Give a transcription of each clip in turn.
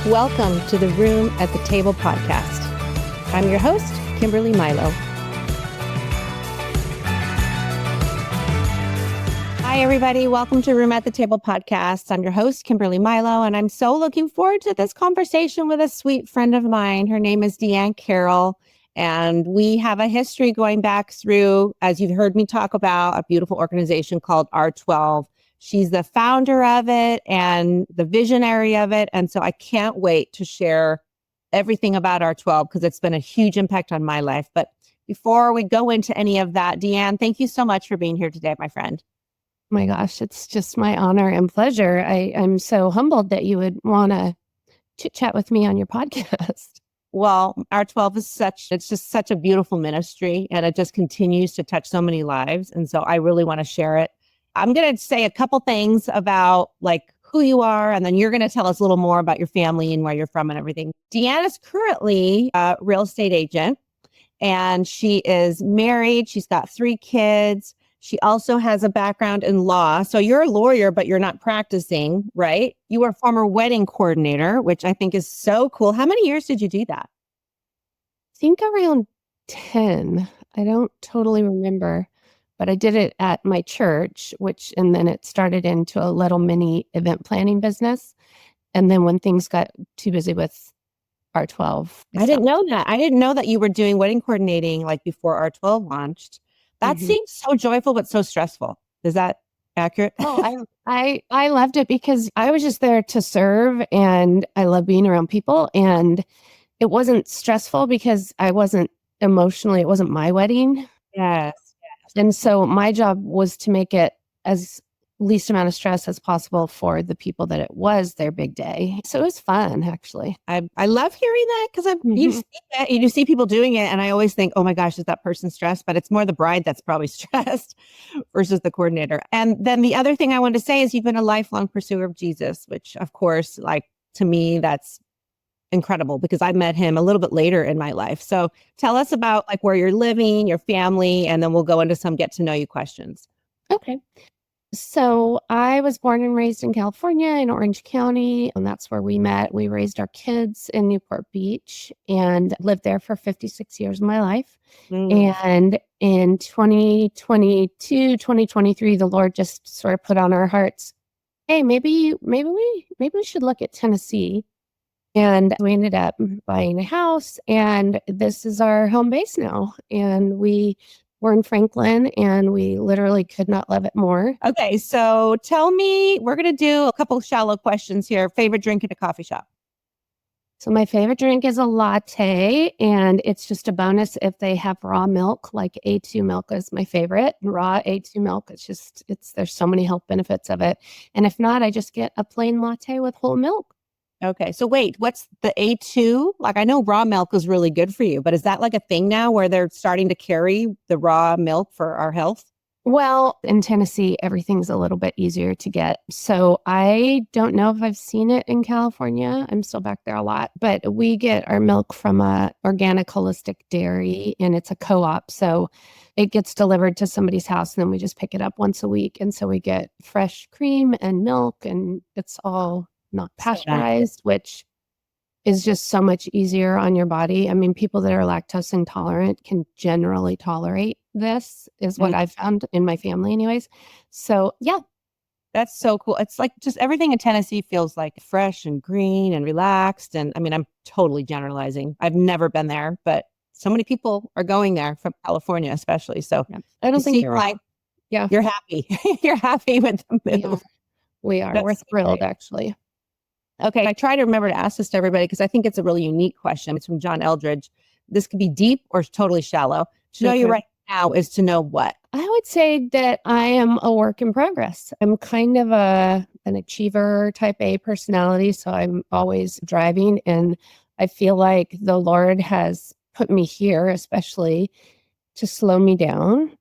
Welcome to the Room at the Table podcast. I'm your host, Kimberly Milo. Hi, everybody. Welcome to Room at the Table podcast. I'm your host, Kimberly Milo, and I'm so looking forward to this conversation with a sweet friend of mine. Her name is DeAnn Carroll, and we have a history going back through, as you've heard me talk about, a beautiful organization called RTwelve. She's the founder of it and the visionary of it. And so I can't wait to share everything about RTwelve because it's been a huge impact on my life. But before we go into any of that, DeAnn, thank you so much for being here today, my friend. Oh my gosh, it's just my honor and pleasure. I'm so humbled that you would want to chit chat with me on your podcast. Well, RTwelve is it's just such a beautiful ministry, and it just continues to touch so many lives. And so I really want to share it. I'm going to say a couple things about like who you are, and then you're going to tell us a little more about your family and where you're from and everything. DeAnn is currently a real estate agent, and she is married. She's got 3 kids. She also has a background in law. So you're a lawyer, but you're not practicing, right? You were a former wedding coordinator, which I think is so cool. How many years did you do that? I think around 10. I don't totally remember. But I did it at my church, and then it started into a little mini event planning business. And then when things got too busy with RTwelve. I didn't know that. I didn't know that you were doing wedding coordinating like before RTwelve launched. That seems so joyful, but so stressful. Is that accurate? Oh, I loved it because I was just there to serve, and I love being around people. And it wasn't stressful because it wasn't my wedding. Yes. And so my job was to make it as least amount of stress as possible for the people that it was their big day. So it was fun, actually. I love hearing that because you see people doing it, and I always think, oh my gosh, is that person stressed? But it's more the bride that's probably stressed versus the coordinator. And then the other thing I wanted to say is you've been a lifelong pursuer of Jesus, which of course, like to me, that's incredible because I met him a little bit later in my life. So tell us about like where you're living, your family, and then we'll go into some get to know you questions. Okay. So I was born and raised in California in Orange County, and that's where we met. We raised our kids in Newport Beach and lived there for 56 years of my life. And in 2022, 2023, the Lord just sort of put on our hearts, hey, maybe we should look at Tennessee. And we ended up buying a house, and this is our home base now. And we were in Franklin, and we literally could not love it more. Okay, so tell me, we're going to do a couple shallow questions here. Favorite drink at a coffee shop? So my favorite drink is a latte, and it's just a bonus if they have raw milk, like A2 milk is my favorite. Raw A2 milk, there's so many health benefits of it. And if not, I just get a plain latte with whole milk. Okay. So wait, what's the A2? Like I know raw milk is really good for you, but is that like a thing now where they're starting to carry the raw milk for our health? Well, in Tennessee, everything's a little bit easier to get. So I don't know if I've seen it in California. I'm still back there a lot, but we get our milk from a organic holistic dairy, and it's a co-op. So it gets delivered to somebody's house, and then we just pick it up once a week. And so we get fresh cream and milk, and it's all not pasteurized, which is just so much easier on your body. I mean, people that are lactose intolerant can generally tolerate this, is what I've found in my family anyways. So yeah. That's so cool. It's like just everything in Tennessee feels like fresh and green and relaxed. And I mean, I'm totally generalizing. I've never been there, but so many people are going there from California, especially. So I don't think you're like, yeah, you're happy. You're happy with the move. We are. We're thrilled, actually. Okay, I try to remember to ask this to everybody because I think it's a really unique question. It's from John Eldridge. This could be deep or totally shallow. To know you right now is to know what? I would say that I am a work in progress. I'm kind of an achiever type A personality, so I'm always driving, and I feel like the Lord has put me here, especially to slow me down.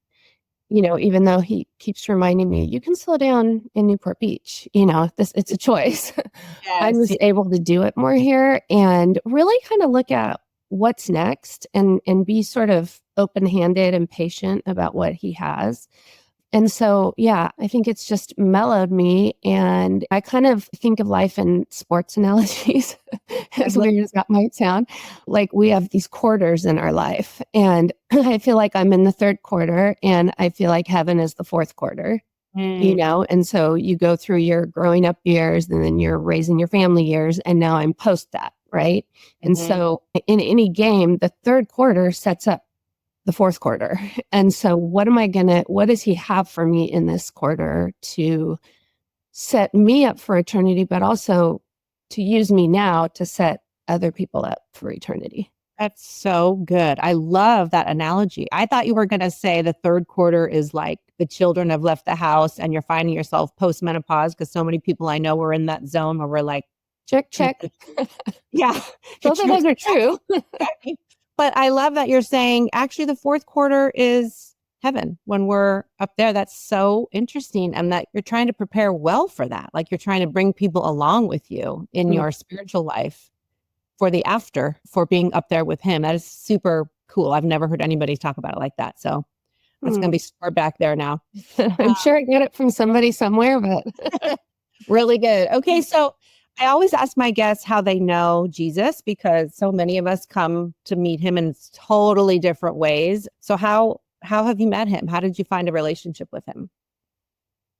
You know, even though he keeps reminding me, you can slow down in Newport Beach, it's a choice. Yes. I was able to do it more here and really kind of look at what's next and be sort of open-handed and patient about what he has. And so, yeah, I think it's just mellowed me. And I kind of think of life in sports analogies, as weird as that might sound. Like we have these quarters in our life. And I feel like I'm in the third quarter, and I feel like heaven is the fourth quarter, And so you go through your growing up years, and then you're raising your family years. And now I'm post that, right? And so in any game, the third quarter sets up the fourth quarter. And so what does he have for me in this quarter to set me up for eternity, but also to use me now to set other people up for eternity? That's so good. I love that analogy. I thought you were going to say the third quarter is like the children have left the house and you're finding yourself post-menopause, because so many people I know were in that zone where we're like, check. Yeah. Both of those are true. But I love that you're saying actually the fourth quarter is heaven when we're up there. That's so interesting. And that you're trying to prepare well for that. Like you're trying to bring people along with you in your spiritual life for the after, for being up there with him. That is super cool. I've never heard anybody talk about it like that. So that's going to be stored back there now. I'm sure I get it from somebody somewhere, but really good. Okay. So I always ask my guests how they know Jesus, because so many of us come to meet him in totally different ways. So how have you met him? How did you find a relationship with him?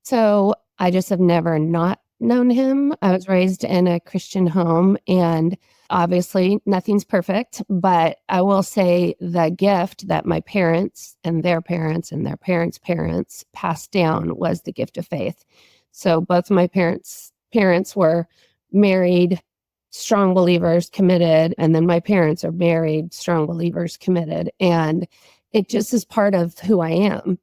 So I just have never not known him. I was raised in a Christian home, and obviously nothing's perfect, but I will say the gift that my parents and their parents and their parents' parents passed down was the gift of faith. So both of my parents were married, strong believers, committed. And then my parents are married, strong believers, committed. And it just is part of who I am.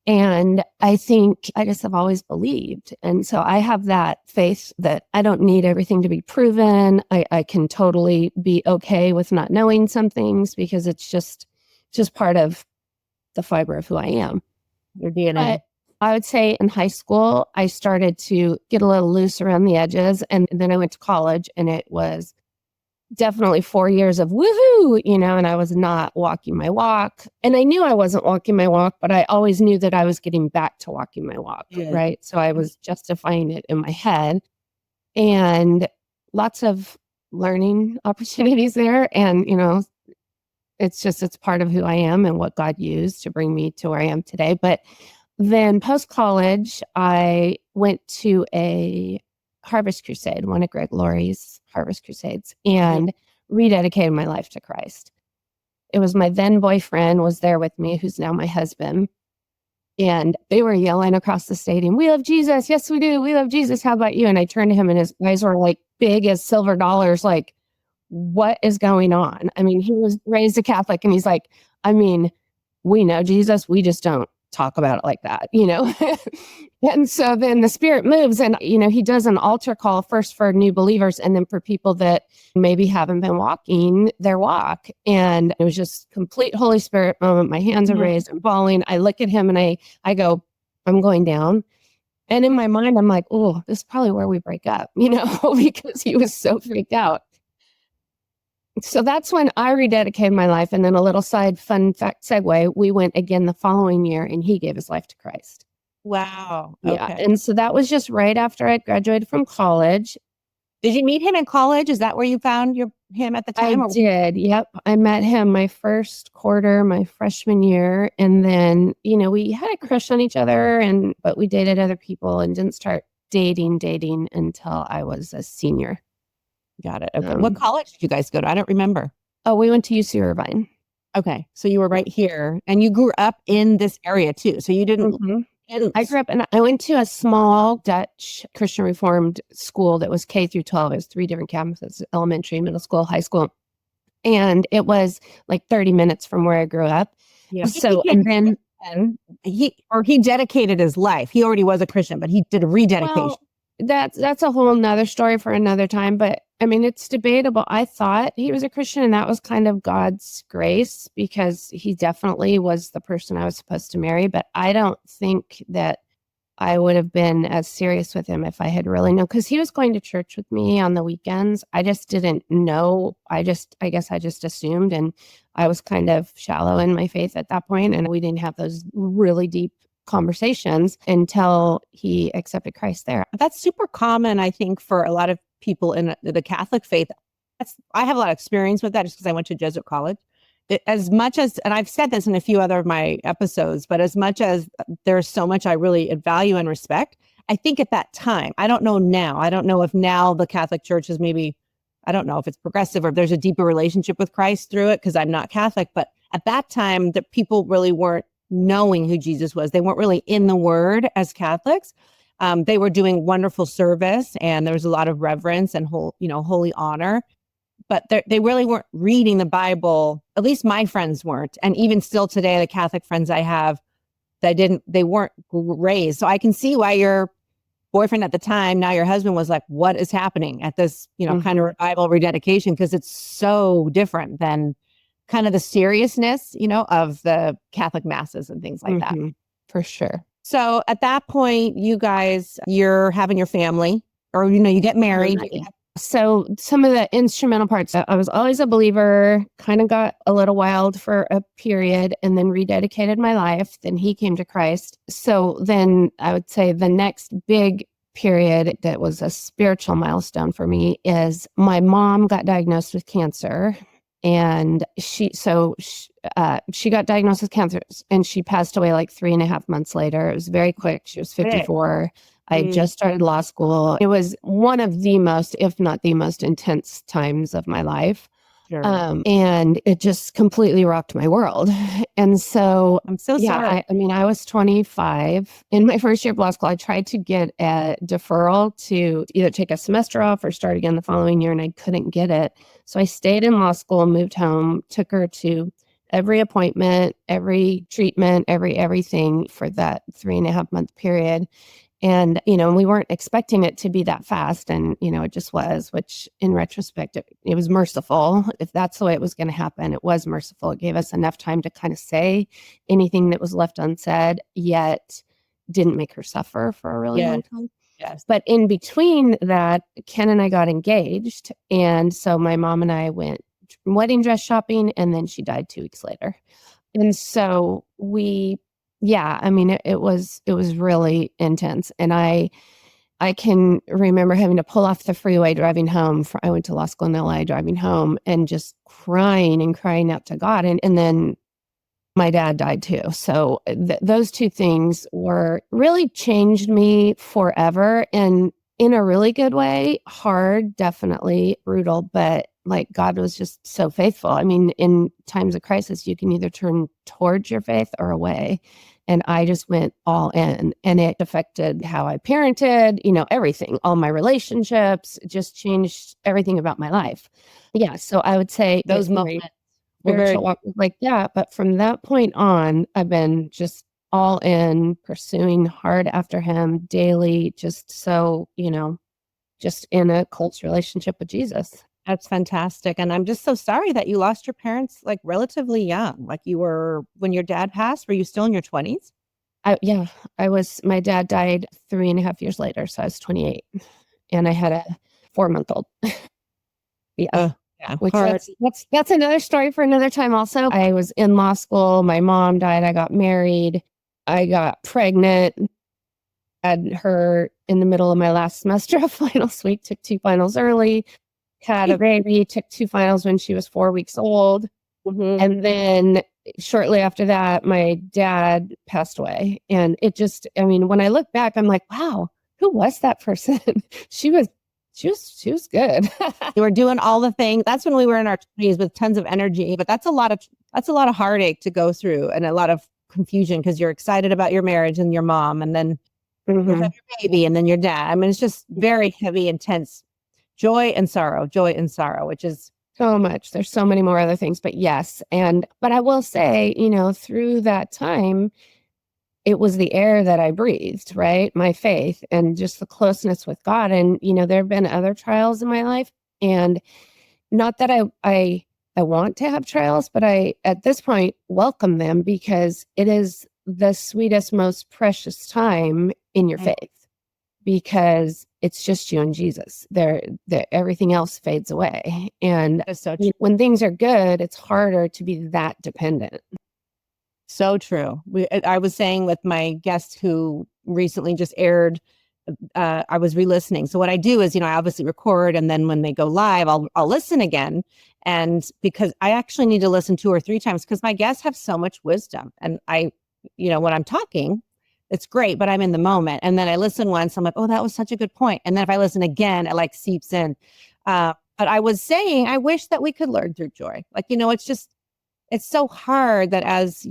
And I think I just have always believed. And so I have that faith that I don't need everything to be proven. I can totally be okay with not knowing some things, because it's just part of the fiber of who I am. Your DNA. But I would say in high school, I started to get a little loose around the edges. And then I went to college, and it was definitely 4 years of woohoo, and I was not walking my walk. And I knew I wasn't walking my walk, but I always knew that I was getting back to walking my walk, right? So I was justifying it in my head, and lots of learning opportunities there. And, it's part of who I am and what God used to bring me to where I am today. But then post-college, I went to a Harvest Crusade, one of Greg Laurie's Harvest Crusades, and rededicated my life to Christ. It was my then boyfriend was there with me, who's now my husband. And they were yelling across the stadium, "We love Jesus. Yes, we do. We love Jesus. How about you?" And I turned to him, and his eyes were like big as silver dollars. Like, what is going on? I mean, he was raised a Catholic, and he's like, we know Jesus. We just don't talk about it like that, And so then the Spirit moves, and, he does an altar call first for new believers, and then for people that maybe haven't been walking their walk. And it was just complete Holy Spirit moment. My hands are raised, I'm bawling. I look at him and I go, "I'm going down." And in my mind, I'm like, "Oh, this is probably where we break up," because he was so freaked out. So that's when I rededicated my life. And then a little fun fact segue, we went again the following year, and he gave his life to Christ. Wow. Yeah. And so that was just right after I graduated from college. Did you meet him in college? Is that where you found him at the time? I did. Yep. I met him my first quarter, my freshman year. And then, we had a crush on each other, but we dated other people and didn't start dating until I was a senior. Got it. Okay. What college did you guys go to? I don't remember. Oh, we went to UC Irvine. Okay. So you were right here, and you grew up in this area too. So you didn't. I grew up, and I went to a small Dutch Christian Reformed school that was K through 12. It was 3 different campuses: elementary, middle school, high school. And it was like 30 minutes from where I grew up. Yeah. So, and then he dedicated his life. He already was a Christian, but he did a rededication. Well, that's a whole nother story for another time. But I mean, it's debatable. I thought he was a Christian, and that was kind of God's grace, because he definitely was the person I was supposed to marry. But I don't think that I would have been as serious with him if I had really known, because he was going to church with me on the weekends. I just didn't know. I guess I just assumed, and I was kind of shallow in my faith at that point, and we didn't have those really deep conversations until he accepted Christ there. That's super common, I think, for a lot of people in the Catholic faith. I have a lot of experience with that just because I went to Jesuit college. As much as, and I've said this in a few other of my episodes, but as much as there's so much I really value and respect, I think at that time, I don't know now. I don't know if now the Catholic Church is maybe, I don't know if it's progressive or if there's a deeper relationship with Christ through it because I'm not Catholic. But at that time, the people really weren't knowing who Jesus was. They weren't really in the Word as Catholics. They were doing wonderful service, and there was a lot of reverence and holy honor. But they really weren't reading the Bible. At least my friends weren't. And even still today, the Catholic friends I have, they weren't raised. So I can see why your boyfriend at the time, now your husband, was like, what is happening at this, kind of revival rededication? Because it's so different than kind of the seriousness, of the Catholic masses and things like that. For sure. So at that point, you guys, you're having your family, or, you get married. So some of the instrumental parts, I was always a believer, kind of got a little wild for a period and then rededicated my life. Then he came to Christ. So then I would say the next big period that was a spiritual milestone for me is my mom got diagnosed with cancer. And she got diagnosed with cancer and she passed away like 3.5 months later. It was very quick. She was 54. I just started law school. It was one of the most, if not the most intense times of my life. Sure. And it just completely rocked my world. And so I'm so sorry. I was 25 in my first year of law school. I tried to get a deferral to either take a semester off or start again the following year, and I couldn't get it. So I stayed in law school, moved home, took her to every appointment, every treatment, everything for that 3.5 month period. And, we weren't expecting it to be that fast. And, it just was, which in retrospect, it was merciful. If that's the way it was going to happen, it was merciful. It gave us enough time to kind of say anything that was left unsaid, yet didn't make her suffer for a really long time. Yes. But in between that, Ken and I got engaged. And so my mom and I went wedding dress shopping, and then she died 2 weeks later. And so it was really intense. And I can remember having to pull off the freeway driving home. I went to law school in LA, driving home and just crying out to God. And then my dad died too. So those two things really changed me forever, and in a really good way. Hard, definitely brutal, but like God was just so faithful. I mean, in times of crisis, you can either turn towards your faith or away. And I just went all in, and it affected how I parented, everything, all my relationships, just changed everything about my life. Yeah. So I would say those moments were very like that. But from that point on, I've been just all in, pursuing hard after him daily, just so, just in a close relationship with Jesus. That's fantastic. And I'm just so sorry that you lost your parents like relatively young. Like you were, when your dad passed, were you still in your 20s? My dad died 3.5 years later. So I was 28 and I had a 4-month-old. Which that's another story for another time also. I was in law school. My mom died. I got married. I got pregnant. Had her in the middle of my last semester of finals week, took 2 finals early. Had a baby, took 2 finals when she was 4 weeks old. And then shortly after that, my dad passed away. And it just, when I look back, I'm like, wow, who was that person? She was good. You were doing all the things. That's when we were in our 20s with tons of energy, but that's a lot of heartache to go through and a lot of confusion because you're excited about your marriage and your mom, and then you have your baby and then your dad. It's just very heavy, intense joy and sorrow, which is so much. There's so many more other things, but yes. But I will say, through that time, it was the air that I breathed, right? My faith and just the closeness with God. And, there have been other trials in my life, and not that I want to have trials, but I, at this point, welcome them because it is the sweetest, most precious time in your faith. Because it's just you and Jesus. Everything else fades away. And when things are good, it's harder to be that dependent. So true. I was saying with my guest who recently just aired, I was re-listening. So what I do is, I obviously record, and then when they go live, I'll listen again. And because I actually need to listen 2 or 3 times because my guests have so much wisdom, and when I'm talking, it's great, but I'm in the moment. And then I listen once, I'm like, oh, that was such a good point. And then if I listen again, it like seeps in. But I was saying, I wish that we could learn through Joy. Like, it's so hard that as,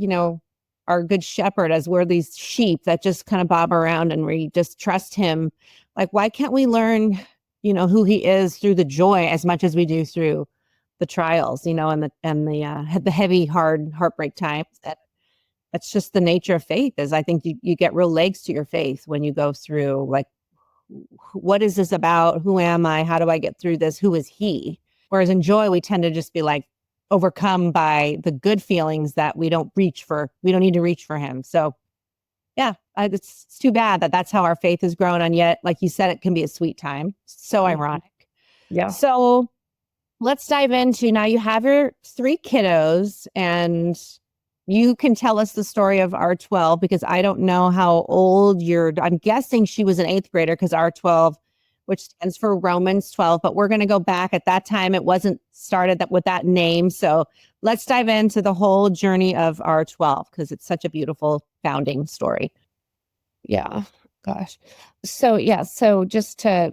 our good shepherd, as we're these sheep that just kind of bob around and we just trust him. Like, why can't we learn, who he is through the joy as much as we do through the trials, and the heavy, hard heartbreak times? That's just the nature of faith. Is I think you get real legs to your faith when you go through, like, what is this about? Who am I? How do I get through this? Who is he? Whereas in joy, we tend to just be like overcome by the good feelings that we don't need to reach for him. So yeah, it's too bad that that's how our faith has grown. And yet, like you said, it can be a sweet time. So ironic. Yeah. So let's dive into, now you have your 3 kiddos, and you can tell us the story of RTwelve, because I don't know how old I'm guessing she was an 8th grader, because RTwelve, which stands for Romans 12, but we're going to go back. At that time, it wasn't started with that name. So let's dive into the whole journey of RTwelve, because it's such a beautiful founding story. Yeah. Gosh. So yeah. So just to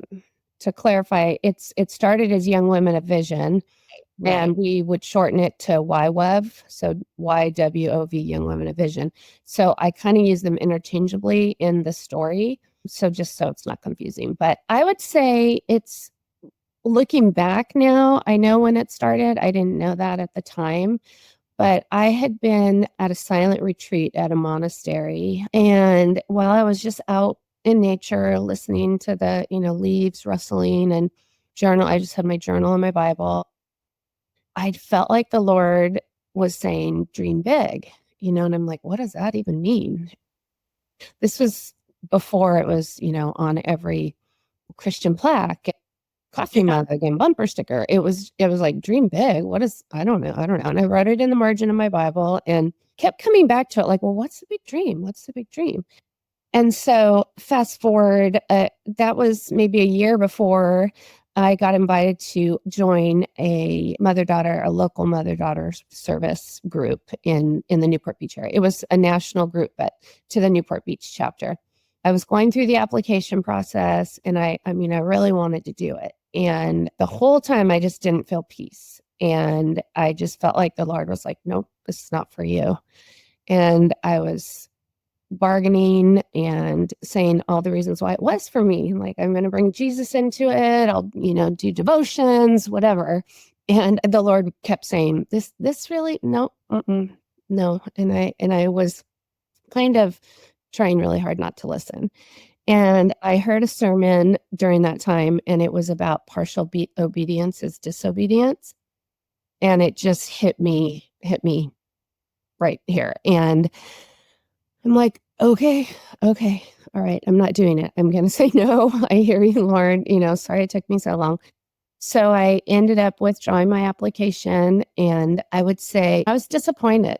clarify, it started as Young Women of Vision. Right. And we would shorten it to YWOV, so YWOV, Young Women of Vision. So I kind of use them interchangeably in the story, so just so it's not confusing. But I would say it's, looking back now, I know when it started. I didn't know that at the time, but I had been at a silent retreat at a monastery, and while I was just out in nature, listening to the leaves rustling and journal, I just had my journal and my Bible. I felt like the Lord was saying, dream big, and I'm like, what does that even mean? This was before it was, on every Christian plaque, coffee mug, and bumper sticker. It was like, dream big. I don't know. And I wrote it in the margin of my Bible and kept coming back to it. Like, well, what's the big dream? What's the big dream? And so fast forward, that was maybe a year before I got invited to join a local mother-daughter service group in the Newport Beach area. It was a national group, but to the Newport Beach chapter. I was going through the application process, and I really wanted to do it. And the whole time I just didn't feel peace. And I just felt like the Lord was like, nope, this is not for you. And I was bargaining and saying all the reasons why it was for me. Like, I'm going to bring Jesus into it. I'll, do devotions, whatever. And the Lord kept saying, this really, no, no. And I was kind of trying really hard not to listen. And I heard a sermon during that time, and it was about partial obedience is disobedience. And it just hit me right here. And I'm like, okay, all right, I'm not doing it. I'm going to say no. I hear you, Lord. Sorry it took me so long. So I ended up withdrawing my application, and I would say I was disappointed.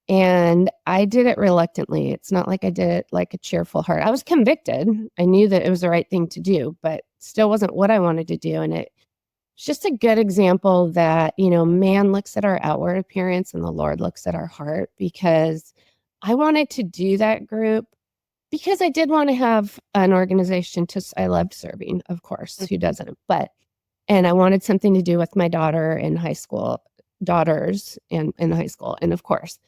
And I did it reluctantly. It's not like I did it like a cheerful heart. I was convicted. I knew that it was the right thing to do, but still wasn't what I wanted to do. And it's just a good example that, man looks at our outward appearance and the Lord looks at our heart, because I wanted to do that group because I did want to have an organization I loved serving, of course, who doesn't, and I wanted something to do with my daughters in high school, and of course.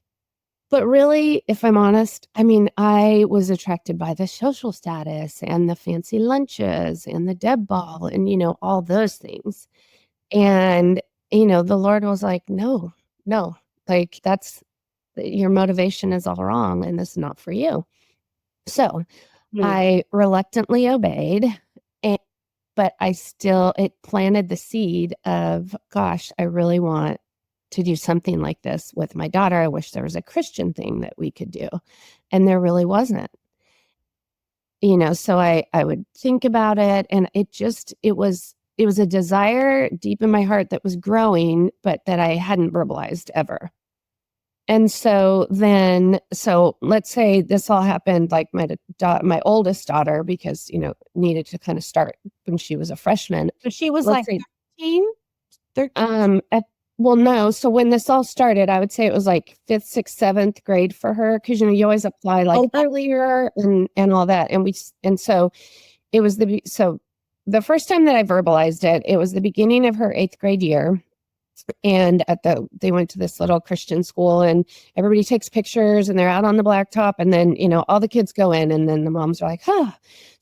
But really, if I'm honest, I was attracted by the social status and the fancy lunches and the Deb ball and, all those things. And, the Lord was like, no, like your motivation is all wrong, and this is not for you. So I reluctantly obeyed, but it planted the seed of, gosh, I really want to do something like this with my daughter. I wish there was a Christian thing that we could do. And there really wasn't. So I would think about it, and it was a desire deep in my heart that was growing, but that I hadn't verbalized ever. And so then, so let's say this all happened like my oldest daughter, because, needed to kind of start when she was a freshman. So she was Let's like say, 13, 13. well, no. So when this all started, I would say it was like fifth, sixth, seventh grade for her. Cause you always apply like earlier and all that. And so it was so the first time that I verbalized it, it was the beginning of her eighth grade year. And they went to this little Christian school, and everybody takes pictures and they're out on the blacktop. And then, all the kids go in, and then the moms are like, huh.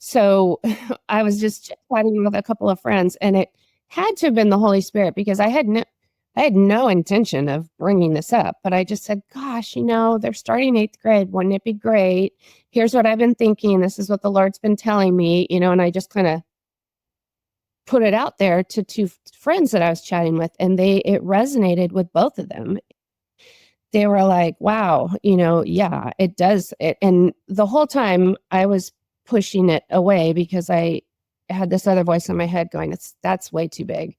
So I was just chatting with a couple of friends, and it had to have been the Holy Spirit, because I had no intention of bringing this up, but I just said, gosh, they're starting eighth grade. Wouldn't it be great? Here's what I've been thinking. This is what the Lord's been telling me, and I just kind of put it out there to two friends that I was chatting with, and it resonated with both of them. They were like, wow, yeah, it does. And the whole time I was pushing it away, because I had this other voice in my head going, that's way too big.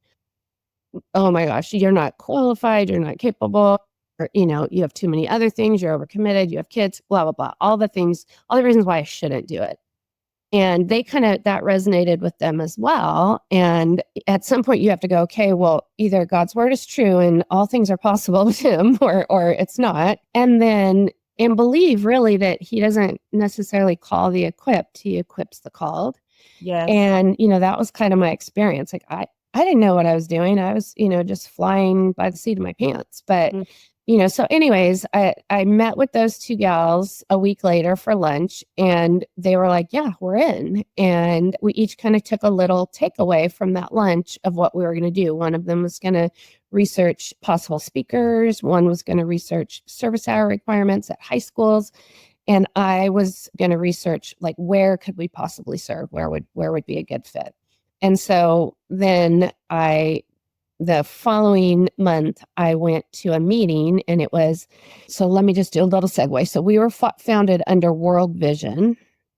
Oh my gosh, you're not qualified, you're not capable, or, you have too many other things, you're overcommitted, you have kids, blah, blah, blah. All the reasons why I shouldn't do it. And that resonated with them as well. And at some point you have to go, okay, well, either God's word is true and all things are possible with him, or it's not. And believe really that he doesn't necessarily call the equipped, he equips the called. Yes. And, that was kind of my experience. Like I didn't know what I was doing. I was, just flying by the seat of my pants. But so anyways, I met with those two gals a week later for lunch, and they were like, yeah, we're in. And we each kind of took a little takeaway from that lunch of what we were going to do. One of them was going to research possible speakers. One was going to research service hour requirements at high schools. And I was going to research, like, where could we possibly serve? Where would be a good fit? And so then the following month, I went to a meeting, and so let me just do a little segue. So we were founded under World Vision,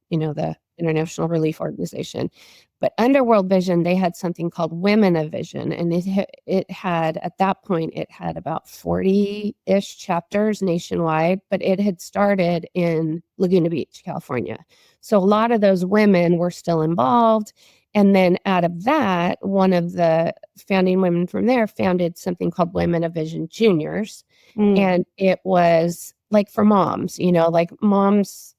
the International Relief Organization. But under World Vision, they had something called Women of Vision. And it had, at that point, it had about 40-ish chapters nationwide, but it had started in Laguna Beach, California. So a lot of those women were still involved. And then out of that, one of the founding women from there founded something called Women of Vision Juniors. And it was like for moms, like moms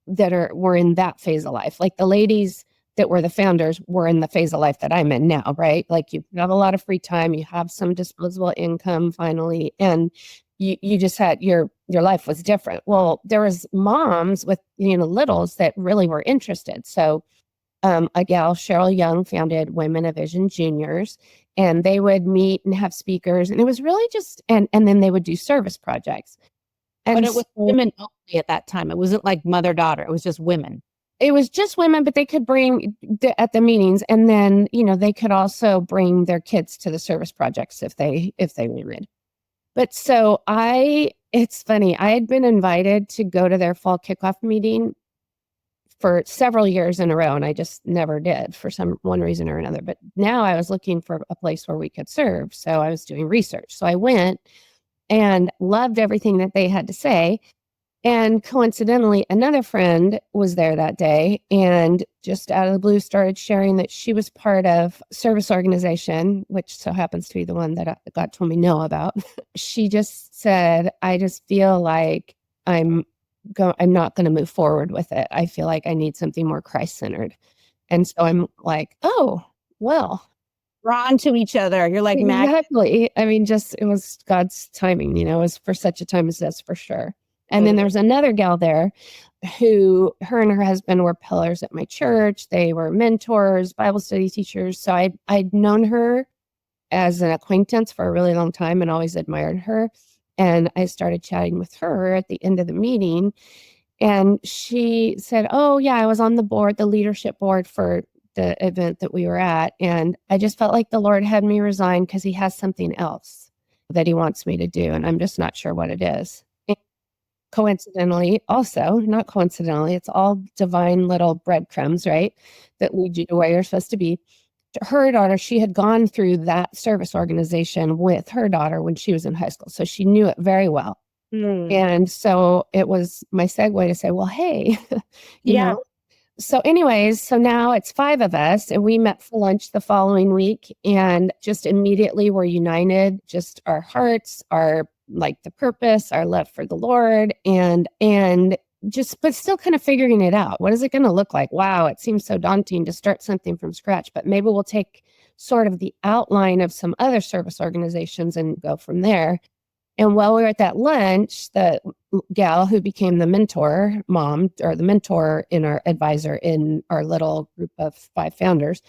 that were in that phase of life. Like the ladies that were the founders were in the phase of life that I'm in now, right? Like you have a lot of free time, you have some disposable income finally, and you just had your life was different. Well, there was moms with, littles that really were interested. So a gal, Cheryl Young, founded Women of Vision Juniors, and they would meet and have speakers. And it was really just, and then they would do service projects. And but it was women only at that time. It wasn't like mother-daughter. It was just women. It was just women, but they could bring at the meetings. And then, they could also bring their kids to the service projects if they wanted. But so it's funny, I had been invited to go to their fall kickoff meeting for several years in a row, and I just never did for one reason or another. But now I was looking for a place where we could serve. So I was doing research. So I went and loved everything that they had to say. And coincidentally, another friend was there that day, and just out of the blue started sharing that she was part of service organization, which so happens to be the one that God told me no about. She just said, I just feel like I'm not going to move forward with it. I feel like I need something more Christ-centered. And so I'm like, oh, well. Drawn to each other. You're like, exactly. I mean, it was God's timing, it was for such a time as this, for sure. And then there's another gal there her and her husband were pillars at my church. They were mentors, Bible study teachers. So I'd known her as an acquaintance for a really long time and always admired her. And I started chatting with her at the end of the meeting. And she said, oh, yeah, I was on the leadership board for the event that we were at. And I just felt like the Lord had me resign because he has something else that he wants me to do. And I'm just not sure what it is. And coincidentally, also, not coincidentally, it's all divine little breadcrumbs, right? That lead you to where you're supposed to be. Her daughter, she had gone through that service organization with her daughter when she was in high school. So she knew it very well. Mm. And so it was my segue to say, well, hey, you Yeah. know, so anyways, so now it's 5 of us and we met for lunch the following week and just immediately we're united, just our hearts, our like the purpose, our love for the Lord and just but still kind of figuring it out. What is it going to look like? Wow, it seems so daunting to start something from scratch, but maybe we'll take sort of the outline of some other service organizations and go from there. And while we were at that lunch, the gal who became the mentor mom or the mentor in our advisor in our little group of 5 founders,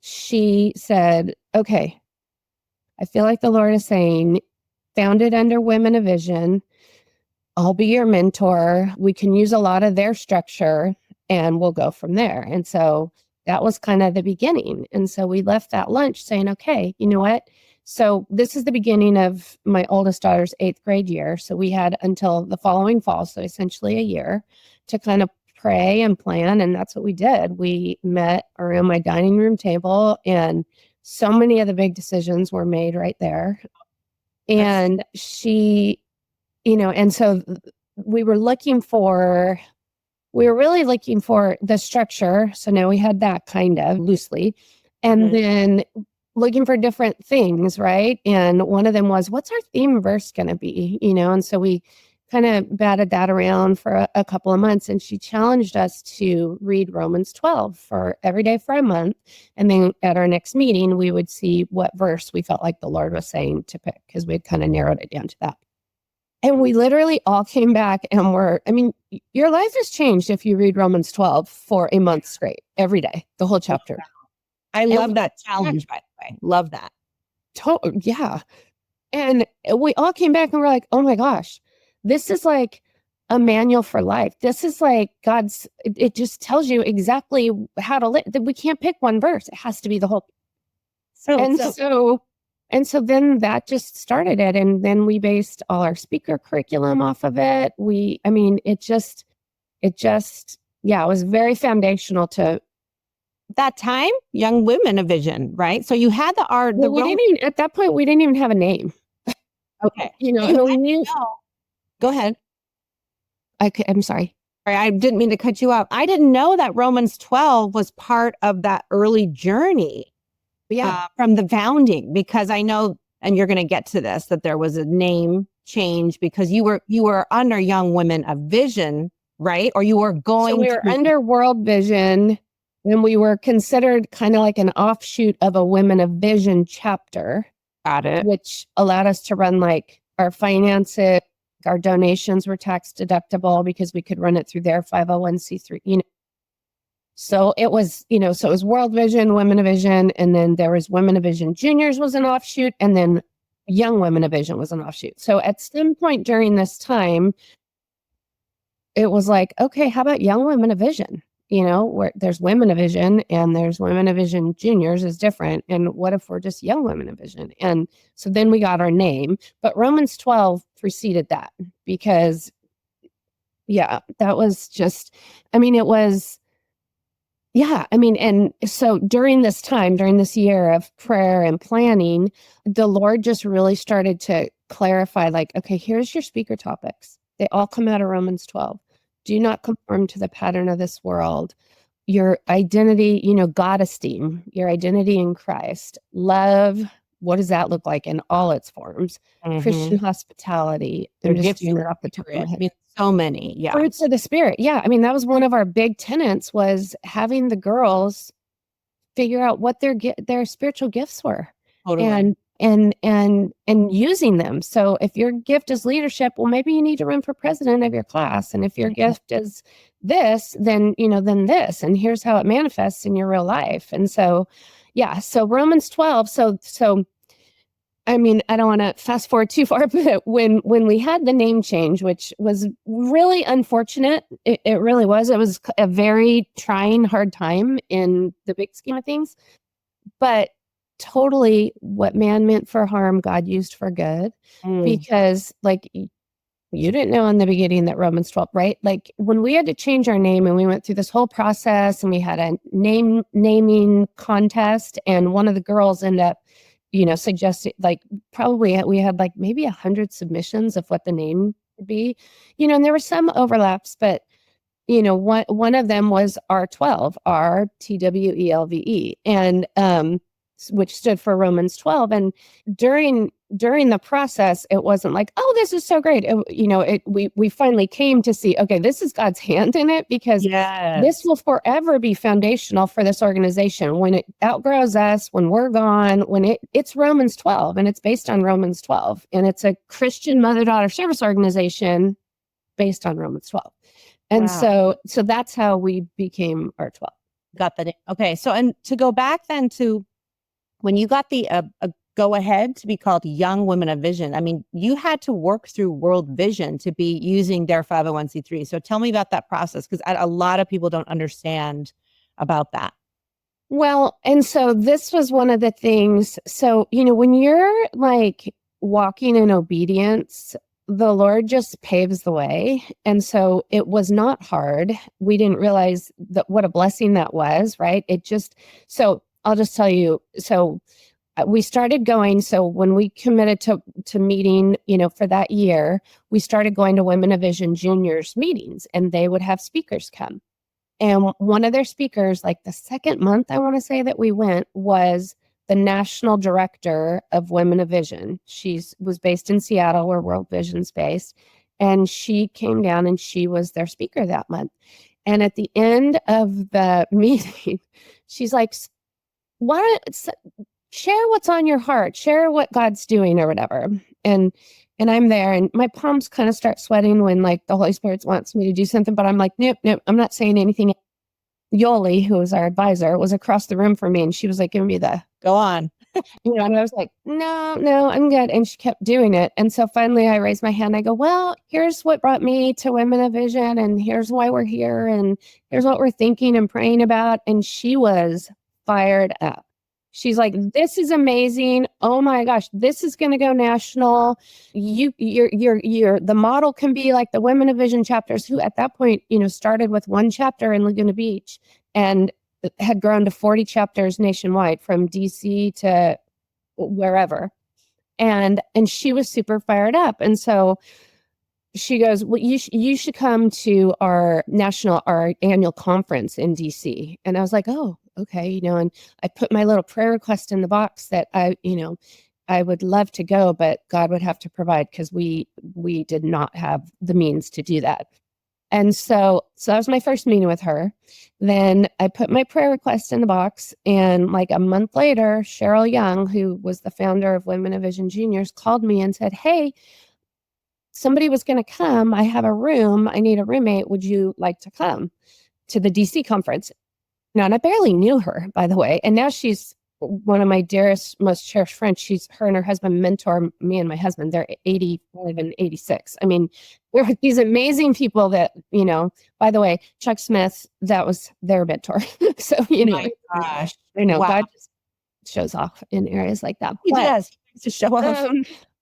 she said, okay, I feel like the Lord is saying, founded under Women of Vision, I'll be your mentor. We can use a lot of their structure and we'll go from there. And so that was kind of the beginning. And so we left that lunch saying, okay, you know what? So this is the beginning of my oldest daughter's 8th grade year. So we had until the following fall, so essentially a year, to kind of pray and plan. And that's what we did. We met around my dining room table and so many of the big decisions were made right there. And she, and so we were really looking for the structure. So now we had that kind of loosely. And then looking for different things, right? And one of them was, what's our theme verse going to be? And so we kind of batted that around for a couple of months. And she challenged us to read Romans 12 for every day for a month. And then at our next meeting, we would see what verse we felt like the Lord was saying to pick, because we had kind of narrowed it down to that. And we literally all came back and your life has changed if you read Romans 12 for a month straight, every day, the whole chapter. I love that challenge, by the way. Love that. Yeah. And we all came back and we're like, oh my gosh, this is like a manual for life. This is like it just tells you exactly how to live. We can't pick one verse. It has to be the whole. And so then that just started it. And then we based all our speaker curriculum off of it. It was very foundational to that time. Young Women of Vision, right? So you had at that point, we didn't even have a name. Okay. We knew. Go ahead. I'm sorry. I didn't mean to cut you off. I didn't know that Romans 12 was part of that early journey. Yeah. From the founding, because I know, and you're going to get to this, that there was a name change because you were under Young Women of Vision, right? Or you were going. So we were under World Vision, and we were considered kind of like an offshoot of a Women of Vision chapter. Got it. Which allowed us to run like our finances, our donations were tax deductible because we could run it through their 501c3. So it was, so it was World Vision, Women of Vision, and then there was Women of Vision Juniors was an offshoot, and then Young Women of Vision was an offshoot. So at some point during this time, it was like, okay, how about Young Women of Vision? Where there's Women of Vision and there's Women of Vision Juniors is different. And what if we're just Young Women of Vision? And so then we got our name, but Romans 12 preceded that because, that was just, it was. Yeah. And so during this time, during this year of prayer and planning, the Lord just really started to clarify, like, okay, here's your speaker topics. They all come out of Romans 12. Do not conform to the pattern of this world. Your identity, God esteem, your identity in Christ, love. What does that look like in all its forms? Mm-hmm. Christian hospitality. Their gifts are off the top of my head. So many, yeah. Fruits of the Spirit, yeah. That was one of our big tenets, was having the girls figure out what their spiritual gifts were, totally. and using them. So if your gift is leadership, well, maybe you need to run for president of your class, and if your gift is this, then this, and here's how it manifests in your real life. And so, so Romans 12. So. I don't want to fast forward too far, but when we had the name change, which was really unfortunate, it really was. It was a very trying, hard time in the big scheme of things, but totally what man meant for harm, God used for good, because like you didn't know in the beginning that Romans 12, right? Like when we had to change our name and we went through this whole process and we had a naming contest, and one of the girls ended up suggested, like, probably we had like maybe 100 submissions of what the name to be, and there were some overlaps, but one of them was RTwelve, RTwelve, and which stood for Romans 12. And during the process, it wasn't like, oh, this is so great. We finally came to see, okay, this is God's hand in it, because this will forever be foundational for this organization. When it outgrows us, when we're gone, when it's Romans 12, and it's based on Romans 12, and it's a Christian mother-daughter service organization based on Romans 12. And so that's how we became RTwelve. Got that. Okay. So, and to go back then to when you got the go ahead to be called Young Women of Vision, I mean, you had to work through World Vision to be using their 501c3. So tell me about that process, because a lot of people don't understand about that. Well, and so this was one of the things. So, when you're like walking in obedience, the Lord just paves the way. And so it was not hard. We didn't realize that what a blessing that was, right? So I'll just tell you, so we started going. So when we committed to meeting, for that year, we started going to Women of Vision Juniors meetings, and they would have speakers come. And one of their speakers, like the second month, I want to say that we went, was the national director of Women of Vision. She was based in Seattle, where World Vision's based. And she came down and she was their speaker that month. And at the end of the meeting, she's like, why don't share what's on your heart, share what God's doing or whatever. And I'm there, and my palms kind of start sweating when like the Holy Spirit wants me to do something, but I'm like, nope, I'm not saying anything. Yoli, who was our advisor, was across the room from me, and she was like, giving me the go on. And I was like, no, I'm good. And she kept doing it. And so finally I raised my hand. I go, well, here's what brought me to Women of Vision, and here's why we're here, and here's what we're thinking and praying about. And she was fired up. She's like, this is amazing. Oh my gosh, this is going to go national. You're the model can be like the Women of Vision chapters, who at that point, started with one chapter in Laguna Beach and had grown to 40 chapters nationwide, from DC to wherever. And she was super fired up. And so she goes, well, you should come to our annual conference in DC. And I was like, oh, okay. And I put my little prayer request in the box that I would love to go, but God would have to provide, because we did not have the means to do that. And so that was my first meeting with her. Then I put my prayer request in the box, and like a month later, Cheryl Young, who was the founder of Women of Vision Juniors, called me and said, hey, somebody was going to come. I have a room. I need a roommate. Would you like to come to the DC conference? Now, and I barely knew her, by the way. And now she's one of my dearest, most cherished friends. Her and her husband mentor me and my husband. They're 85 and 86. I mean, we're these amazing people that, by the way, Chuck Smith, that was their mentor. So, my gosh. Wow. God just shows off in areas like that. He does to show off.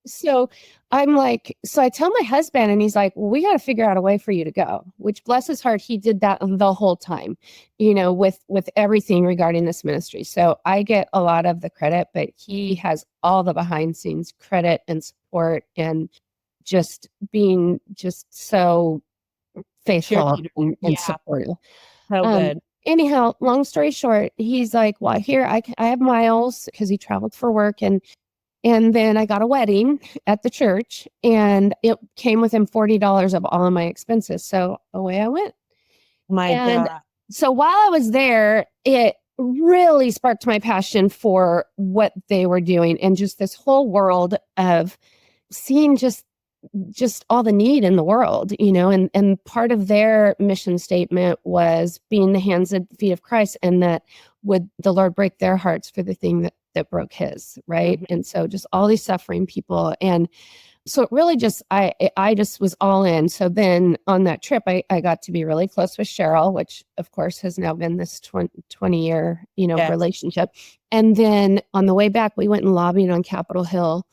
So I'm like, so I tell my husband, and he's like, well, we got to figure out a way for you to go, which, bless his heart, he did that the whole time, with everything regarding this ministry. So I get a lot of the credit, but he has all the behind scenes credit and support, and just being just so faithful and supportive. So good. Anyhow, long story short, he's like, well, here, I have miles, because he traveled for work, and then I got a wedding at the church, and it came within $40 of all of my expenses. So away I went. God. So while I was there, it really sparked my passion for what they were doing, and just this whole world of seeing just all the need in the world, and part of their mission statement was being the hands and feet of Christ, and that would the Lord break their hearts for the thing that broke his, right? And so just all these suffering people. And so it really just, I just was all in. So then on that trip, I got to be really close with Cheryl, which of course has now been this 20-year, relationship. And then on the way back, we went and lobbied on Capitol Hill.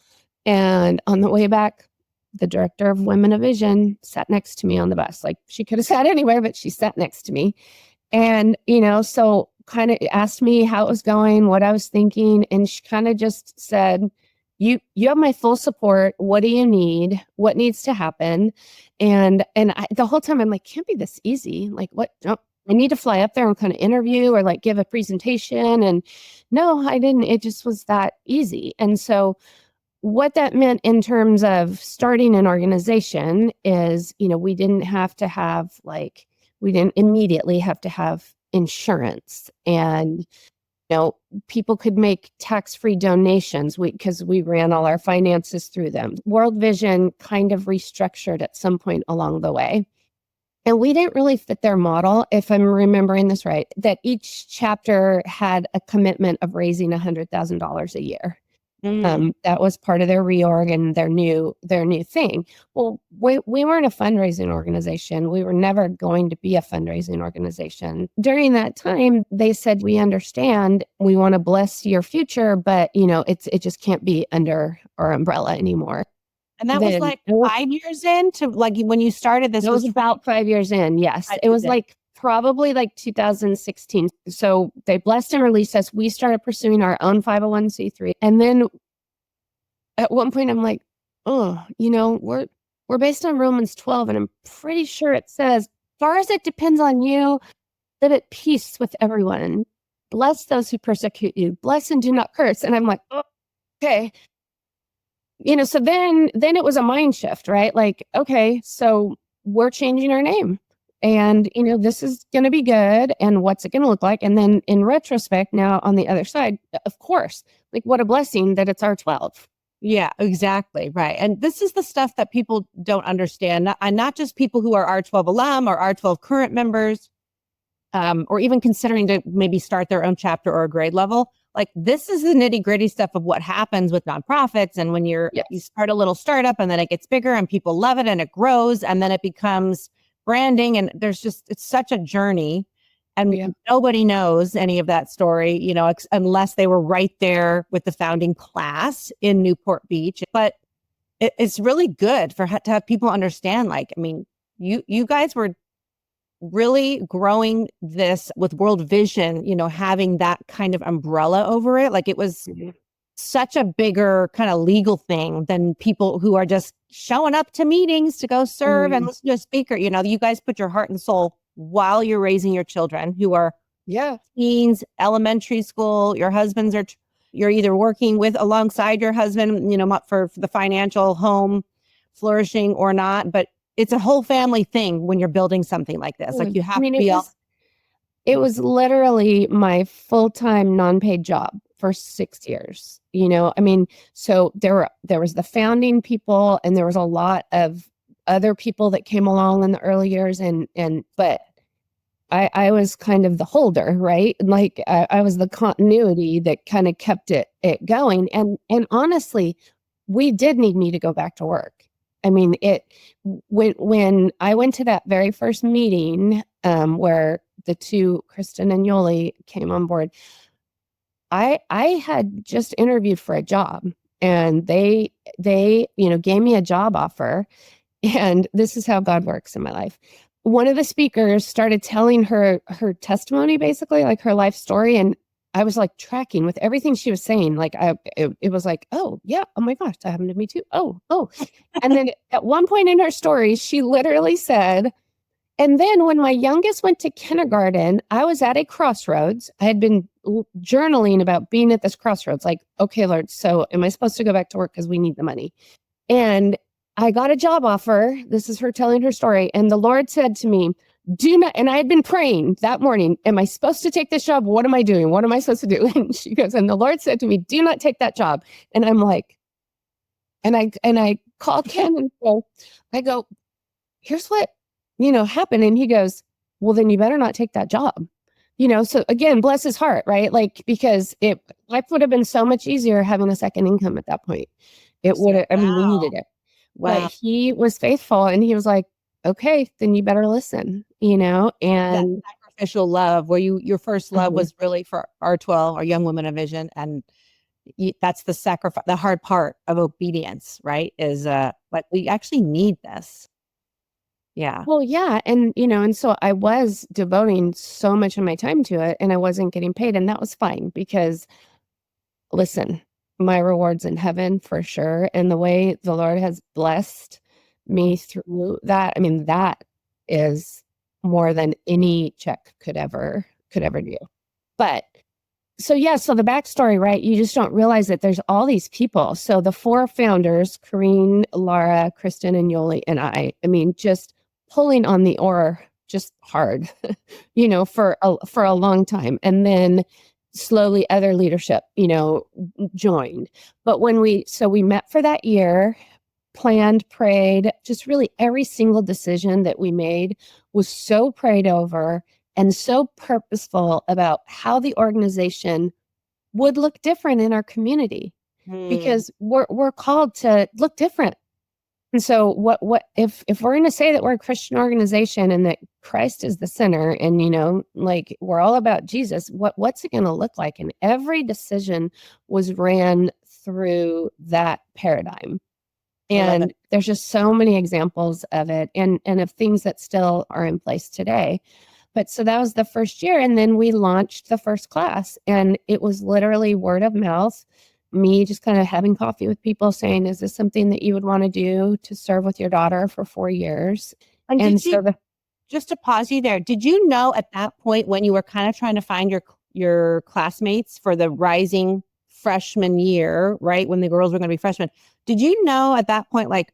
And on the way back, the director of Women of Vision sat next to me on the bus. Like, she could have sat anywhere, but she sat next to me. And, so kind of asked me how it was going, what I was thinking. And she kind of just said, you have my full support. What do you need? What needs to happen? And the whole time I'm like, can't be this easy. Like, what? No, I need to fly up there and kind of interview or like give a presentation. And no, I didn't. It just was that easy. And so what that meant in terms of starting an organization is, we didn't have to have we didn't immediately have to have insurance, and people could make tax-free donations because we ran all our finances through them. World Vision kind of restructured at some point along the way. And we didn't really fit their model, if I'm remembering this right, that each chapter had a commitment of raising $100,000 a year. That was part of their reorg and their new thing. Well, we weren't a fundraising organization. We were never going to be a fundraising organization. During that time, they said, we understand, we want to bless your future, but it just can't be under our umbrella anymore. And that was like 5 years in to like when you started this. It was about 5 years in. Yes. It was like probably like 2016. So they blessed and released us. We started pursuing our own 501c3. And then at one point I'm like, we're based on Romans 12. And I'm pretty sure it says, as far as it depends on you, live at peace with everyone. Bless those who persecute you. Bless and do not curse. And I'm like, oh, okay. So then it was a mind shift, right? Like, okay, so we're changing our name and, this is going to be good. And what's it going to look like? And then in retrospect, now on the other side, of course, like what a blessing that it's RTwelve. Yeah, exactly. Right. And this is the stuff that people don't understand. Not just people who are RTwelve alum or RTwelve current members, or even considering to maybe start their own chapter or a grade level. Like this is the nitty gritty stuff of what happens with nonprofits. And when you start a little startup and then it gets bigger and people love it and it grows and then it becomes branding. And it's such a journey. And nobody knows any of that story, unless they were right there with the founding class in Newport Beach. But it's really good to have people understand, like, I mean, you guys were really growing this with World Vision, having that kind of umbrella over it. Like it was such a bigger kind of legal thing than people who are just showing up to meetings to go serve and listen to a speaker. You guys put your heart and soul while you're raising your children who are teens, elementary school. Your husbands you're either working alongside your husband, for the financial home flourishing or not, but it's a whole family thing when you're building something like this. Like you have to be it was literally my full-time non-paid job for 6 years. So there was the founding people and there was a lot of other people that came along in the early years but I was kind of the holder, right? Like I was the continuity that kind of kept it going. And honestly, we did need me to go back to work. I mean, when I went to that very first meeting where the two, Kristen and Yoli, came on board, I had just interviewed for a job and they gave me a job offer. And this is how God works in my life. One of the speakers started telling her testimony, basically like her life story. And I was like tracking with everything she was saying. Like it was like, oh yeah, oh my gosh, that happened to me too. Oh. And then at one point in her story, she literally said, and then when my youngest went to kindergarten, I was at a crossroads. I had been journaling about being at this crossroads. Like, okay, Lord, so am I supposed to go back to work because we need the money? And I got a job offer. This is her telling her story. And the Lord said to me, do not, and I had been praying that morning, am I supposed to take this job? What am I doing? What am I supposed to do? And she goes, and the Lord said to me, do not take that job. And I'm like, and I call Ken and I go, here's what, happened. And he goes, well, then you better not take that job. So again, bless his heart, right? Like, because life would have been so much easier having a second income at that point. It would have, we needed it. Wow. But he was faithful and he was like, okay, then you better listen, and that sacrificial love where your first love was really for RTwelve or Young Women of Vision. And that's the sacrifice, the hard part of obedience, right? Is like, we actually need this. Yeah. Well, yeah. And, and so I was devoting so much of my time to it and I wasn't getting paid, and that was fine because listen, my rewards in heaven for sure. And the way the Lord has blessed me through that, I mean, that is more than any check could ever do. But so yeah, so the backstory, right? You just don't realize that there's all these people. So the four founders, Corrine, Laura, Kristen, and Yoli, and I mean, just pulling on the oar just hard, for a long time. And then slowly other leadership, joined. But we met for that year, planned, prayed, just really every single decision that we made was so prayed over and so purposeful about how the organization would look different in our community, because we're called to look different. And so what if we're going to say that we're a Christian organization and that Christ is the center, and like we're all about Jesus, what's it going to look like? And every decision was ran through that paradigm. And there's just so many examples of it, and of things that still are in place today. But so that was the first year. And then we launched the first class, and it was literally word of mouth, me just kind of having coffee with people saying, is this something that you would want to do to serve with your daughter for 4 years? And just to pause you there, did you know at that point, when you were kind of trying to find your classmates for the rising freshman year, right? When the girls were going to be freshmen, did you know at that point, like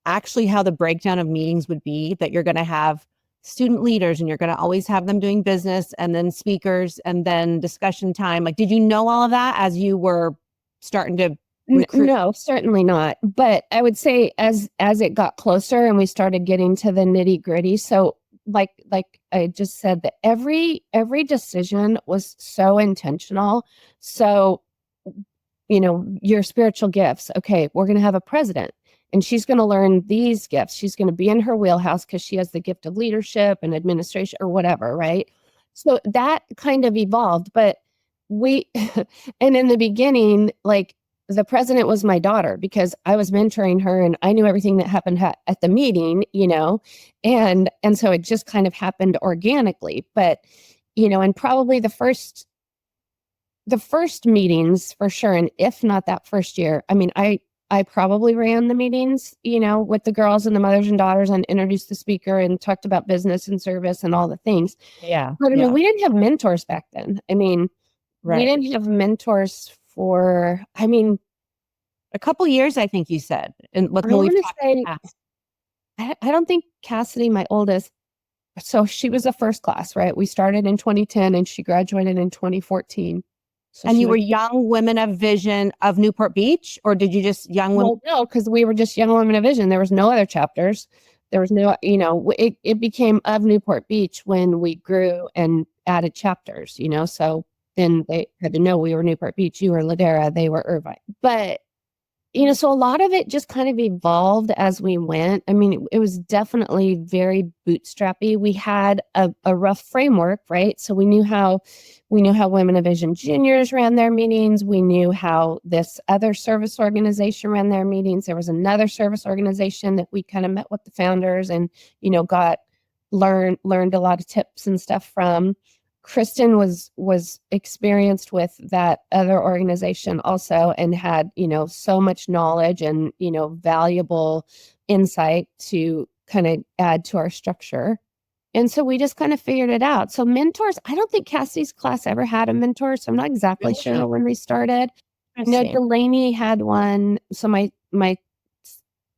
actually how the breakdown of meetings would be, that you're going to have student leaders and you're going to always have them doing business, and then speakers, and then discussion time? Like, did you know all of that as you were starting to recruit? No, certainly not. But I would say as it got closer and we started getting to the nitty gritty. So like I just said, that every decision was so intentional. So, your spiritual gifts. Okay, we're going to have a president, and she's going to learn these gifts. She's going to be in her wheelhouse because she has the gift of leadership and administration or whatever, right? So that kind of evolved. But and in the beginning, like, the president was my daughter because I was mentoring her and I knew everything that happened at the meeting, and so it just kind of happened organically. But, and probably the first meetings for sure. And if not that first year, I mean, I probably ran the meetings, with the girls and the mothers and daughters, and introduced the speaker and talked about business and service and all the things. Yeah. But I mean, we didn't have mentors back then. I mean, we didn't have mentors for, a couple years, I think you said. And I want to say, I don't think Cassidy, my oldest, so she was the first class, right? We started in 2010 and she graduated in 2014. So and you were young women of vision of Newport Beach, or did you just young women? Well, no, because we were just young women of vision. There was no other chapters. There was no, it became of Newport Beach when we grew and added chapters, so then they had to know we were Newport Beach, you were Ladera, they were Irvine. But so a lot of it just kind of evolved as we went. I mean, it was definitely very bootstrappy. We had a rough framework, right? So we knew how Women of Vision Juniors ran their meetings. We knew how this other service organization ran their meetings. There was another service organization that we kind of met with the founders and, learned a lot of tips and stuff from. Kristen was experienced with that other organization also, and had, so much knowledge and, valuable insight to kind of add to our structure. And so we just kind of figured it out. So mentors, I don't think Cassie's class ever had a mentor, so I'm not exactly sure when we started. Delaney had one. So my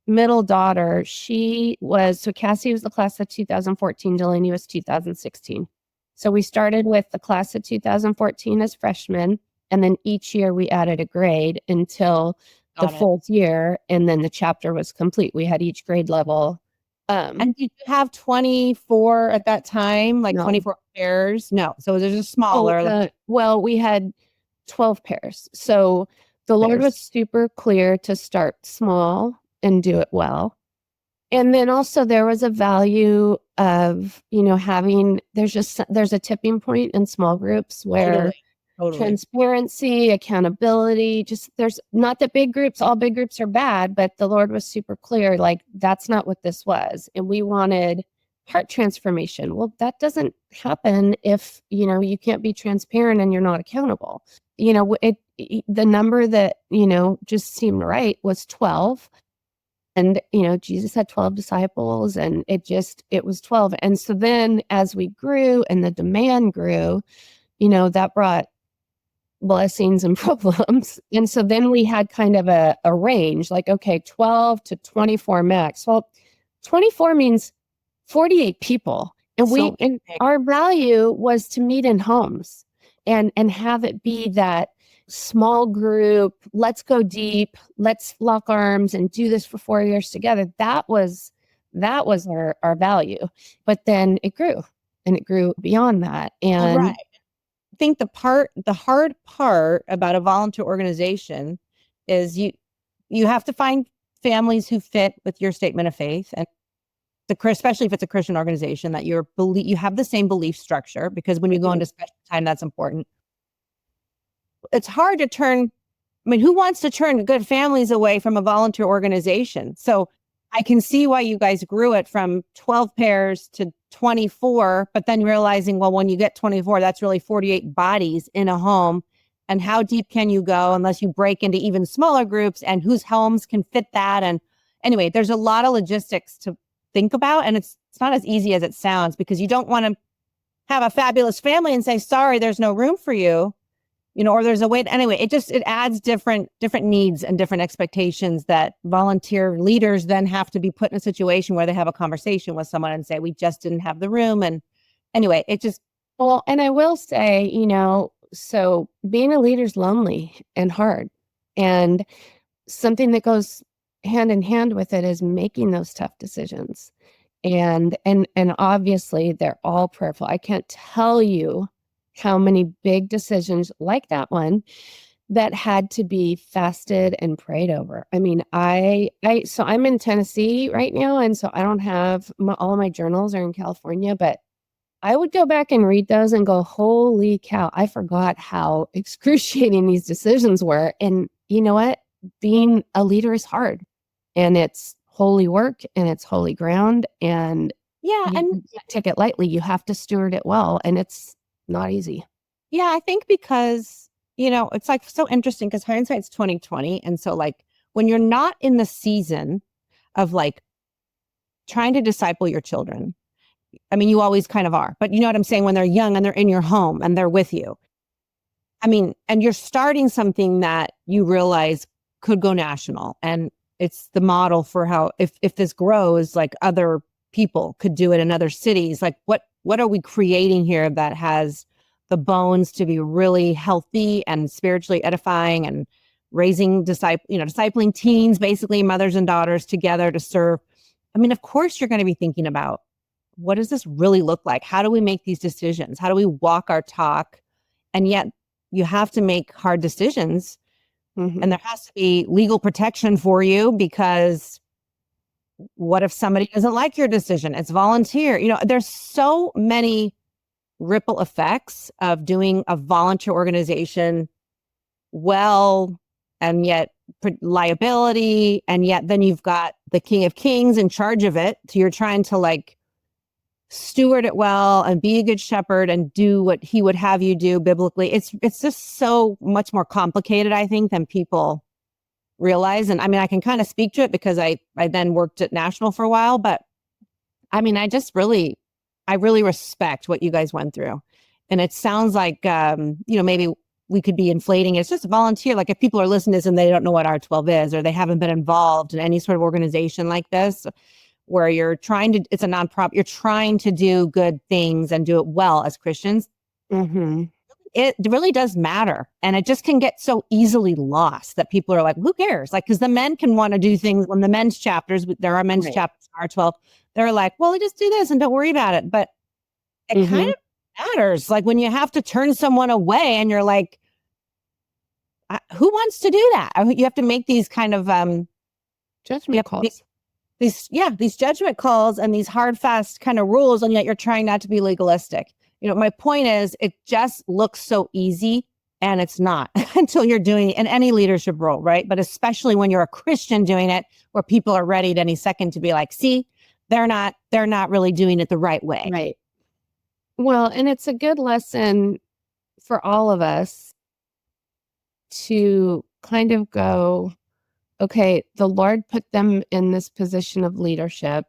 middle daughter, Cassie was the class of 2014, Delaney was 2016. So we started with the class of 2014 as freshmen, and then each year we added a grade until the fourth year, and then the chapter was complete. We had each grade level. And did you have 24 at that time, like 24 pairs? No. So there's a smaller. Well, we had 12 pairs. So the Lord was super clear to start small and do it well. And then also there was a value of, having, there's a tipping point in small groups where transparency, accountability, there's not that all big groups are bad, but the Lord was super clear, like, that's not what this was. And we wanted heart transformation. Well, that doesn't happen if, you can't be transparent and you're not accountable. the number that, just seemed right was 12. And, Jesus had 12 disciples, and it was 12. And so then as we grew and the demand grew, that brought blessings and problems. And so then we had kind of a range, like, okay, 12 to 24 max. Well, 24 means 48 people. And our value was to meet in homes and have it be that small group, let's go deep, let's lock arms and do this for 4 years together. That was our value. But then it grew, and it grew beyond that. And right. I think the hard part about a volunteer organization is you have to find families who fit with your statement of faith, and especially if it's a Christian organization, that you have the same belief structure, because when you go into special time, that's important. It's hard to turn, who wants to turn good families away from a volunteer organization? So I can see why you guys grew it from 12 pairs to 24, but then realizing, well, when you get 24, that's really 48 bodies in a home. And how deep can you go unless you break into even smaller groups, and whose homes can fit that? And anyway, there's a lot of logistics to think about, and it's not as easy as it sounds, because you don't want to have a fabulous family and say, sorry, there's no room for you. Or there's a way anyway, it adds different needs and different expectations that volunteer leaders then have to be put in a situation where they have a conversation with someone and say, we just didn't have the room. And anyway, well, and I will say, so being a leader is lonely and hard, and something that goes hand in hand with it is making those tough decisions. And obviously they're all prayerful. I can't tell you how many big decisions like that one that had to be fasted and prayed over. So I'm in Tennessee right now, and so I don't have all of my journals are in California, but I would go back and read those and go, holy cow, I forgot how excruciating these decisions were. And you know what? Being a leader is hard, and it's holy work, and it's holy ground, and you can't take it lightly. You have to steward it well, and it's not easy. Yeah, I think because, it's like so interesting, because hindsight's 2020. And so like when you're not in the season of like trying to disciple your children, you always kind of are, but you know what I'm saying? When they're young and they're in your home and they're with you, and you're starting something that you realize could go national, and it's the model for how, if this grows, like other people could do it in other cities. Like what are we creating here that has the bones to be really healthy and spiritually edifying, and raising discipling teens, basically mothers and daughters together to serve? Of course you're going to be thinking about, what does this really look like? How do we make these decisions? How do we walk our talk? And yet you have to make hard decisions. Mm-hmm. And there has to be legal protection for you, because what if somebody doesn't like your decision? It's volunteer. There's so many ripple effects of doing a volunteer organization well, and yet liability. And yet then you've got the King of Kings in charge of it. So you're trying to like steward it well and be a good shepherd and do what he would have you do biblically. It's just so much more complicated, I think, than people realize. And I can kind of speak to it because I then worked at National for a while, but I really respect what you guys went through. And it sounds like, maybe we could be inflating it. It's just volunteer. Like if people are listening to this and they don't know what RTwelve is, or they haven't been involved in any sort of organization like this, where it's a nonprofit, you're trying to do good things and do it well as Christians. Mm-hmm. It really does matter. And it just can get so easily lost that people are like, who cares? Like, because the men can want to do things when the men's chapters, there are men's chapters in RTwelve. They're like, well, just do this and don't worry about it. But it kind of matters. Like when you have to turn someone away and you're like, who wants to do that? You have to make these kind of judgment calls. These judgment calls and these hard, fast kind of rules. And yet you're trying not to be legalistic. My point is, it just looks so easy, and it's not until you're doing it in any leadership role, right? But especially when you're a Christian doing it, where people are ready at any second to be like, see, they're not really doing it the right way. Right. Well, and it's a good lesson for all of us to kind of go, okay, the Lord put them in this position of leadership.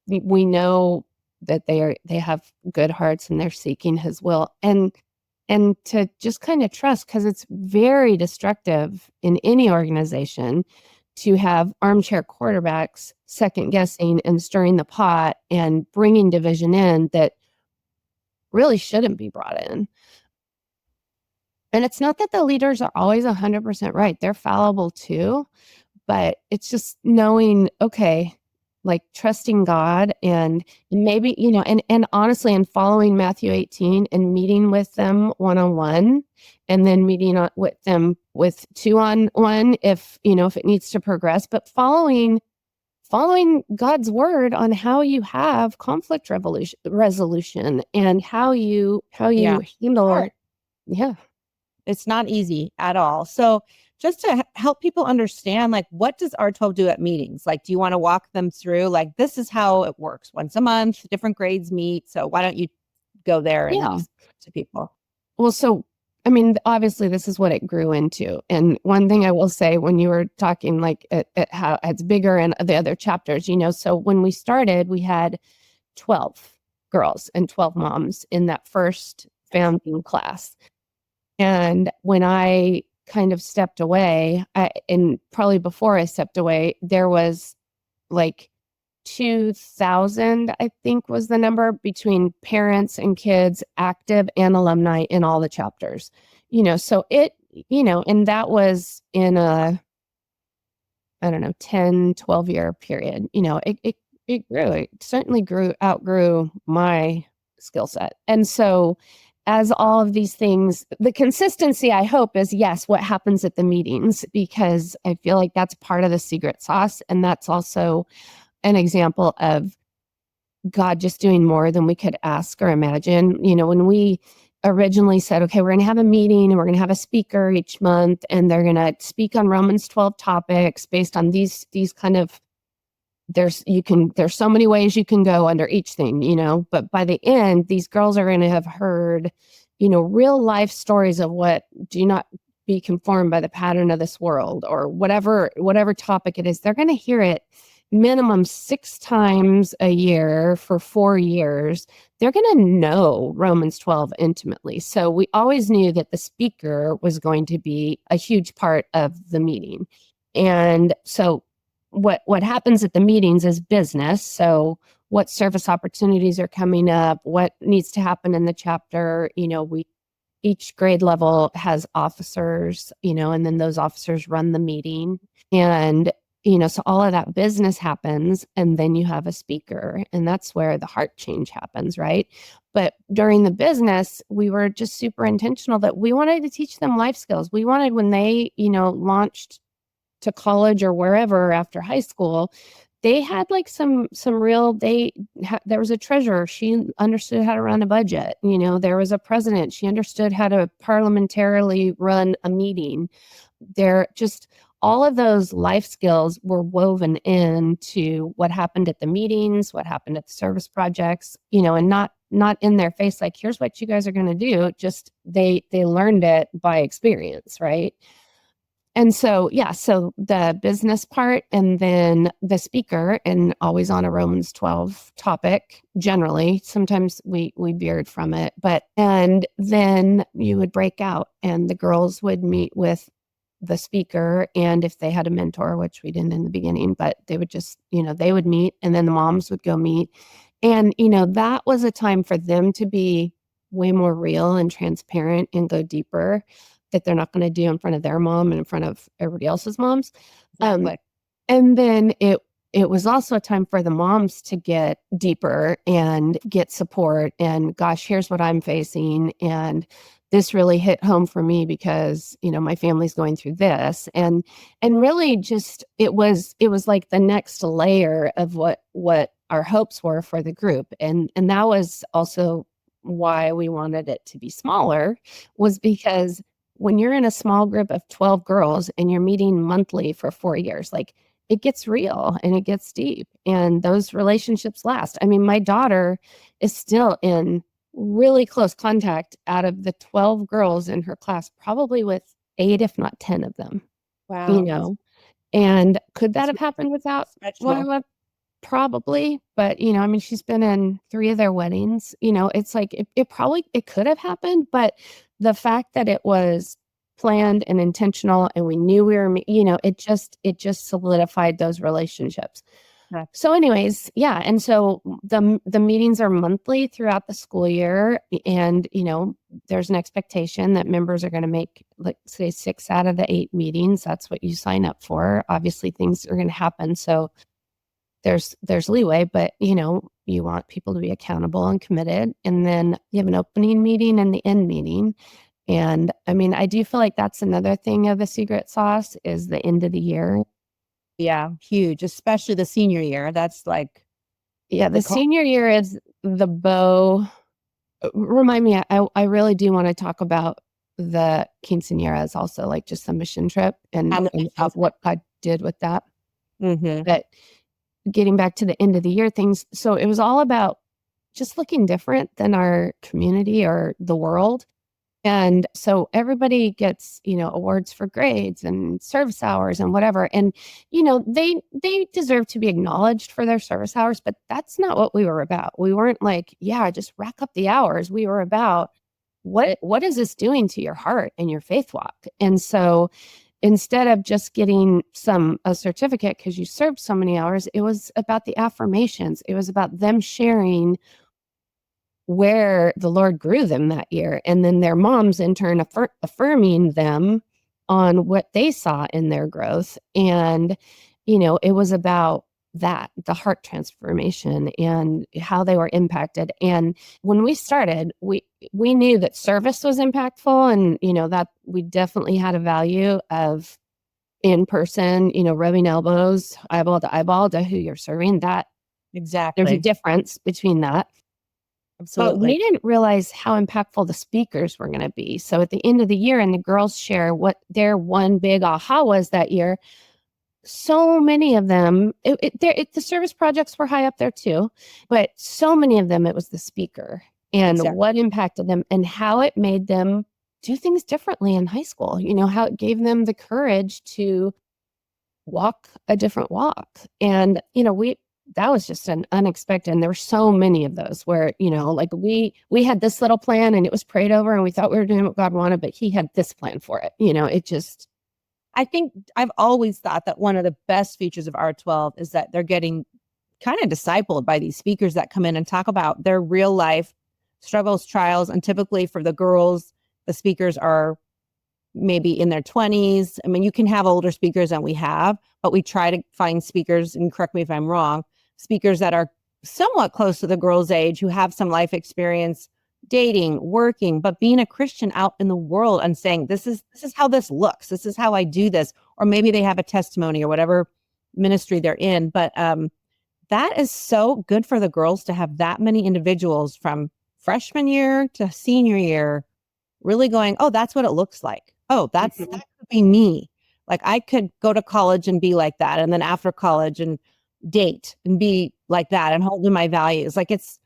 We know that they have good hearts and they're seeking his will, and to just kind of trust, because it's very destructive in any organization to have armchair quarterbacks second guessing and stirring the pot and bringing division in that really shouldn't be brought in. And it's not that the leaders are always 100% right. They're fallible too, but it's just knowing, okay, like trusting God and maybe, and honestly, and following Matthew 18 and meeting with them one-on-one, and then meeting with them with two-on-one if it needs to progress, but following God's word on how you have conflict resolution and how you Yeah. handle. Hard. Yeah. It's not easy at all. So just to help people understand, like, what does R12 do at meetings? Like, do you want to walk them through, like, this is how it works once a month, different grades meet. So why don't you go there and Yeah. to people? Well, so, I mean, obviously this is what it grew into. And one thing I will say, when you were talking like at how it's bigger in the other chapters, so when we started, we had 12 girls and 12 moms in that first founding class. And when I kind of stepped away, and probably before I stepped away, there was like 2,000, I think was the number, between parents and kids, active and alumni in all the chapters. So it, and that was in a, I don't know, 10, 12-year period. It grew. It certainly outgrew my skill set. And so as all of these things, the consistency, I hope, is yes, what happens at the meetings, because I feel like that's part of the secret sauce. And that's also an example of God just doing more than we could ask or imagine. When we originally said, okay, we're going to have a meeting and we're going to have a speaker each month, and they're going to speak on Romans 12 topics based on these kind of, there's so many ways you can go under each thing, but by the end, these girls are going to have heard, real life stories of what, do not be conformed by the pattern of this world, or whatever topic it is. They're going to hear it minimum 6 times a year for 4 years. They're going to know Romans 12 intimately. So we always knew that the speaker was going to be a huge part of the meeting. And so what happens at the meetings is business. So what service opportunities are coming up, what needs to happen in the chapter. Each grade level has officers, and then those officers run the meeting. And so all of that business happens, and then you have a speaker, and that's where the heart change happens, right? But during the business, we were just super intentional that we wanted to teach them life skills. We wanted, when they, launched to college or wherever after high school, they had like some real, there was a treasurer, she understood how to run a budget. There was a president, she understood how to parliamentarily run a meeting. There just, all of those life skills were woven into what happened at the meetings, what happened at the service projects, and not in their face, like, here's what you guys are going to do. Just they learned it by experience, right? And so, yeah, so the business part, and then the speaker, and always on a Romans 12 topic, generally. Sometimes we veered from it, and then you would break out, and the girls would meet with the speaker, and if they had a mentor, which we didn't in the beginning, but they would just, they would meet, and then the moms would go meet. And, that was a time for them to be way more real and transparent and go deeper, that they're not going to do in front of their mom and in front of everybody else's moms. And then it was also a time for the moms to get deeper and get support, and gosh, here's what I'm facing, and this really hit home for me because, my family's going through this. And really just, it was like the next layer of what our hopes were for the group. And that was also why we wanted it to be smaller, was because when you're in a small group of 12 girls and you're meeting monthly for 4 years, like, it gets real and it gets deep, and those relationships last. I mean, my daughter is still in really close contact out of the 12 girls in her class, probably with 8, if not 10 of them, Wow. and could that That's have happened without special. Lila? Probably, but I mean, she's been in 3 of their weddings. It's like it could have happened, but the fact that it was planned and intentional, and we knew we were, it just solidified those relationships. Yeah. So, anyways, yeah, and so the meetings are monthly throughout the school year, and there's an expectation that members are going to make, like, say, 6 out of the 8 meetings. That's what you sign up for. Obviously, things are going to happen, so there's leeway, but you want people to be accountable and committed. And then you have an opening meeting and the end meeting. And I mean, I do feel like that's another thing of the secret sauce is the end of the year. Yeah, huge, especially the senior year. That's like, Yeah, the senior year is the bow. Remind me, I really do want to talk about the quinceañeras also, like just the mission trip and how, what God did with that. Mm-hmm. But getting back to the end of the year things, so it was all about just looking different than our community or the world. And so everybody gets, awards for grades and service hours and whatever. And, they deserve to be acknowledged for their service hours, but that's not what we were about. We weren't like, yeah, just rack up the hours. We were about what is this doing to your heart and your faith walk? And so instead of just getting a certificate because you served so many hours, it was about the affirmations. It was about them sharing where the Lord grew them that year. And then their moms in turn affirming them on what they saw in their growth. And, it was about that, the heart transformation and how they were impacted. And when we started, we knew that service was impactful and, that we definitely had a value of in person, rubbing elbows, eyeball to who you're serving. That Exactly. there's a difference between that. Absolutely. But we didn't realize how impactful the speakers were going to be. So at the end of the year, and the girls share what their one big aha was that year, so many of them, the service projects were high up there too, but so many of them, it was the speaker and what impacted them and how it made them do things differently in high school, how it gave them the courage to walk a different walk. And, that was just an unexpected, and there were so many of those where, like we had this little plan and it was prayed over and we thought we were doing what God wanted, but he had this plan for it. It just, I think I've always thought that one of the best features of RTwelve is that they're getting kind of discipled by these speakers that come in and talk about their real life struggles, trials. And typically for the girls, the speakers are maybe in their 20s. I mean, you can have older speakers than we have, but we try to find speakers, and correct me if I'm wrong, speakers that are somewhat close to the girls' age who have some life experience, dating, working, but being a Christian out in the world and saying, this is how this looks. This is how I do this. Or maybe they have a testimony or whatever ministry they're in. But that is so good for the girls to have that many individuals from freshman year to senior year really going, oh, that's what it looks like. Oh, that could be me. Like I could go to college and be like that. And then after college and date and be like that and hold to my values. Like it's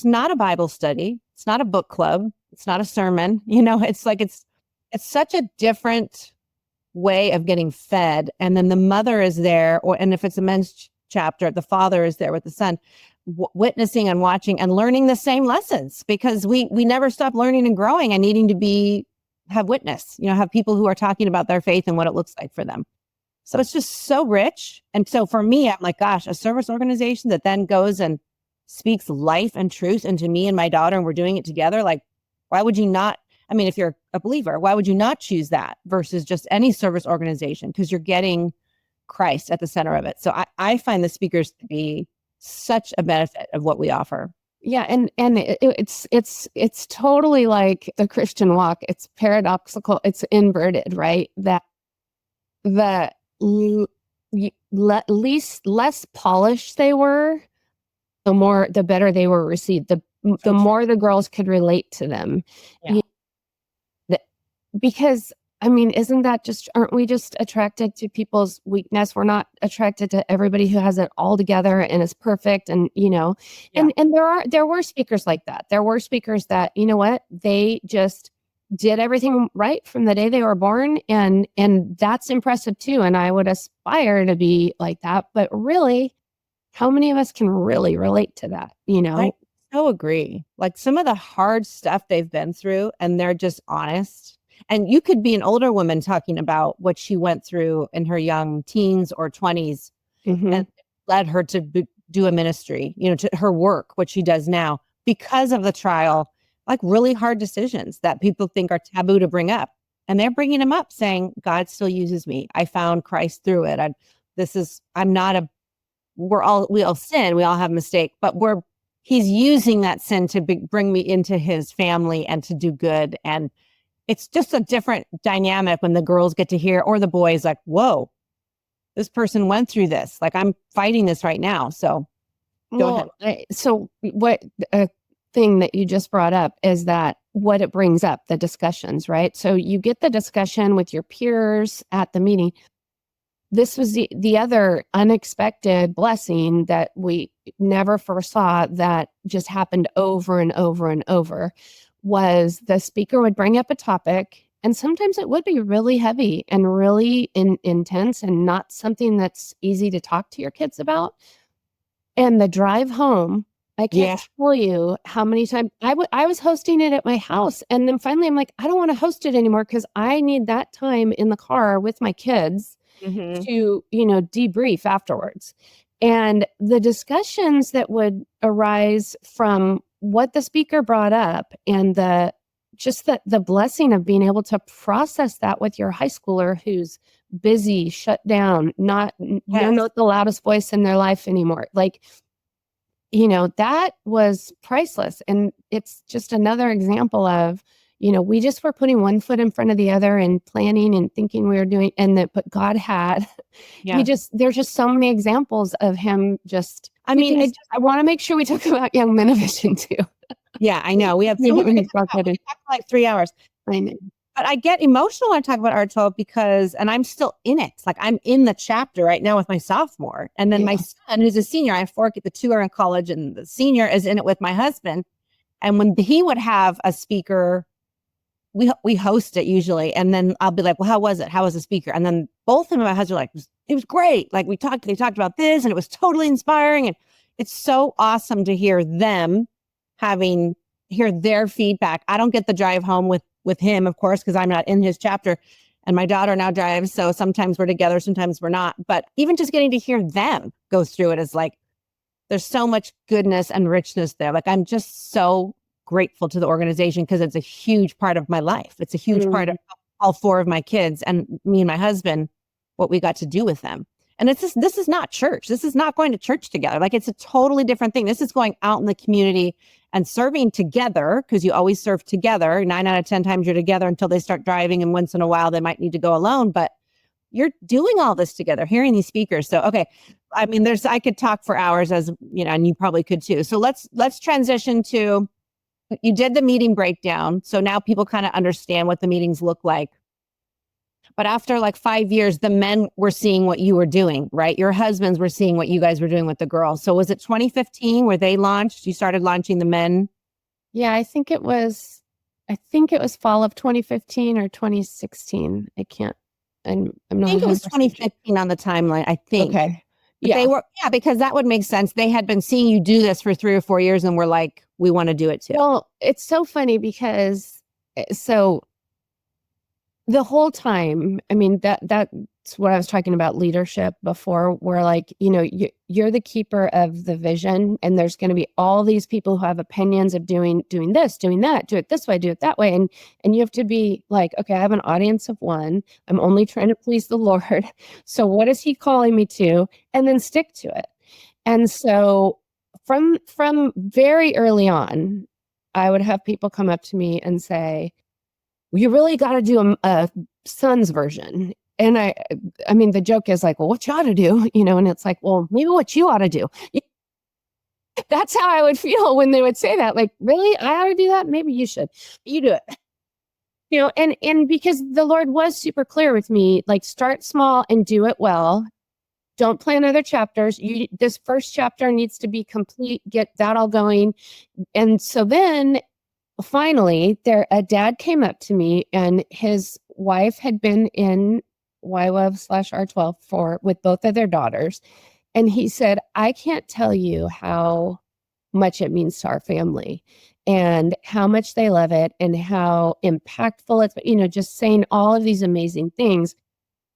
not a Bible study. It's not a book club. It's not a sermon. It's like, it's such a different way of getting fed. And then the mother is there, and if it's a men's chapter, the father is there with the son, witnessing and watching and learning the same lessons, because we never stop learning and growing and needing to have witness, have people who are talking about their faith and what it looks like for them. So it's just so rich. And so for me, I'm like, gosh, a service organization that then goes and speaks life and truth into me and my daughter, and we're doing it together. Like, why would you not? I mean, if you're a believer, why would you not choose that versus just any service organization? Because you're getting Christ at the center of it. So I find the speakers to be such a benefit of what we offer. Yeah, and it's totally like the Christian walk. It's paradoxical. It's inverted, right? That the less polished they were, the better they were received. The more the girls could relate to them. Yeah. Because I mean, aren't we just attracted to people's weakness? We're not attracted to everybody who has it all together and is perfect. And, and there were speakers like that. There were speakers that, they did everything right from the day they were born, and that's impressive too, and I would aspire to be like that. But really, how many of us can really relate to that, I so agree. Like some of the hard stuff they've been through, and they're just honest. And you could be an older woman talking about what she went through in her young teens or 20s Mhm. and led her to do a ministry, to her work, what she does now, because of the trial, like really hard decisions that people think are taboo to bring up. And they're bringing them up saying, God still uses me. I found Christ through it. I'm not a, we all sin. We all have mistake, but he's using that sin to bring me into his family and to do good. And it's just a different dynamic when the girls get to hear, or the boys like, whoa, this person went through this. Like I'm fighting this right now. So go ahead. So what a thing that you just brought up is that what it brings up, the discussions, right? So you get the discussion with your peers at the meeting. This was the other unexpected blessing that we never foresaw that just happened over and over and over, was the speaker would bring up a topic, and sometimes it would be really heavy and really intense and not something that's easy to talk to your kids about. And the drive home, I can't tell you how many times I was hosting it at my house. And then finally I'm like, I don't want to host it anymore because I need that time in the car with my kids to, debrief afterwards. And the discussions that would arise from what the speaker brought up, and the blessing of being able to process that with your high schooler who's busy, shut down, not the loudest voice in their life anymore. Like, that was priceless. And it's just another example of, we just were putting one foot in front of the other and planning and thinking we were doing, but God had, there's just so many examples of him just, I want to make sure we talk about Young Men of Vision too. Yeah, I know. We have we talk for like 3 hours. I know. But I get emotional when I talk about RTwelve because, and I'm still in it. Like I'm in the chapter right now with my sophomore. And then my son, who's a senior, I have 4, the 2 are in college, and the senior is in it with my husband. And when he would have a speaker, we host it usually. And then I'll be like, well, how was it? How was the speaker? And then both him and my husband are like, it was great. Like they talked about this and it was totally inspiring. And it's so awesome to hear them hear their feedback. I don't get the drive home with him, of course, because I'm not in his chapter, and my daughter now drives. So sometimes we're together, sometimes we're not. But even just getting to hear them go through it is like, there's so much goodness and richness there. Like I'm just so grateful to the organization because it's a huge part of my life. It's a huge part of all 4 of my kids and me and my husband, what we got to do with them. And this is not church. This is not going to church together. Like it's a totally different thing. This is going out in the community and serving together, because you always serve together. 9 out of 10 times you're together until they start driving. And once in a while, they might need to go alone, but you're doing all this together, hearing these speakers. So, okay. I mean, I could talk for hours, as and you probably could too. So let's transition to, you did the meeting breakdown. So now people kind of understand what the meetings look like. But after like 5 years, the men were seeing what you were doing, right? Your husbands were seeing what you guys were doing with the girls. So was it 2015 where they launched? You started launching the men? Yeah, I think it was fall of 2015 or 2016. I'm not. I think it was 2015 on the timeline, I think. Okay. But they were, because that would make sense. They had been seeing you do this for 3 or 4 years and were like, we want to do it too. Well, it's so funny because the whole time, I mean, that's what I was talking about leadership before, where like, you're the keeper of the vision, and there's going to be all these people who have opinions of doing this, doing that, do it this way, do it that way. And you have to be like, okay, I have an audience of 1. I'm only trying to please the Lord. So what is he calling me to? And then stick to it. And so from very early on, I would have people come up to me and say, well, you really got to do a son's version. And I mean, the joke is like, well, what you ought to do, and it's like, well, maybe what you ought to do. That's how I would feel when they would say that. Like, really? I ought to do that? Maybe you should. You do it. And because the Lord was super clear with me, like, start small and do it well. Don't plan other chapters. This first chapter needs to be complete. Get that all going. And so then finally, a dad came up to me, and his wife had been in YWEV/R12 with both of their daughters. And he said, I can't tell you how much it means to our family and how much they love it and how impactful it's, just saying all of these amazing things.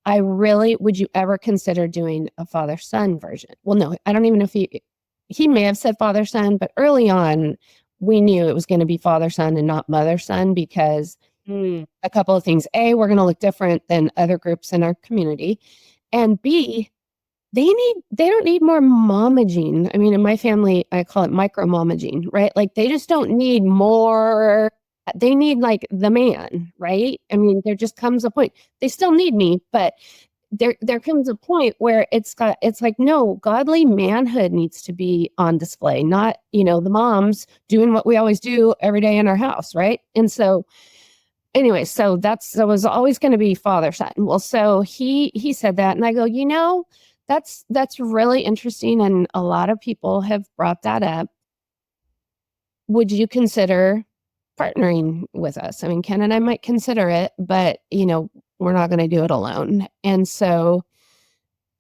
Would you ever consider doing a father-son version? Well, no, I don't even know if he may have said father-son, but early on, we knew it was going to be father-son and not mother-son because a couple of things. A, we're going to look different than other groups in our community. And B, they don't need more momaging. I mean, in my family, I call it micro momaging, right? Like they just don't need more. They need like the man, right? I mean, there just comes a point. They still need me, but there comes a point where it's like, no, godly manhood needs to be on display, not, the moms doing what we always do every day in our house, right? And so anyway, so that was always going to be father son. Well, so he said that, and I go, that's really interesting, and a lot of people have brought that up. Would you consider partnering with us? I mean, Ken and I might consider it, but we're not going to do it alone. And so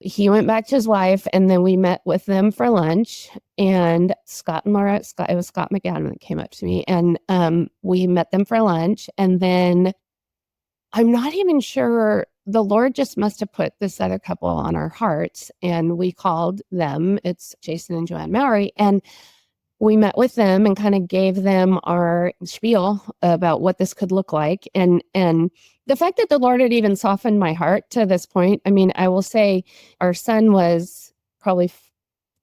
he went back to his wife, and then we met with them for lunch. And Scott and Laura, it was Scott McAdam that came up to me, and we met them for lunch. And then I'm not even sure, the Lord just must have put this other couple on our hearts, and we called them. It's Jason and Joanne Mowry, and we met with them and kind of gave them our spiel about what this could look like. And the fact that the Lord had even softened my heart to this point. I mean, I will say our son was probably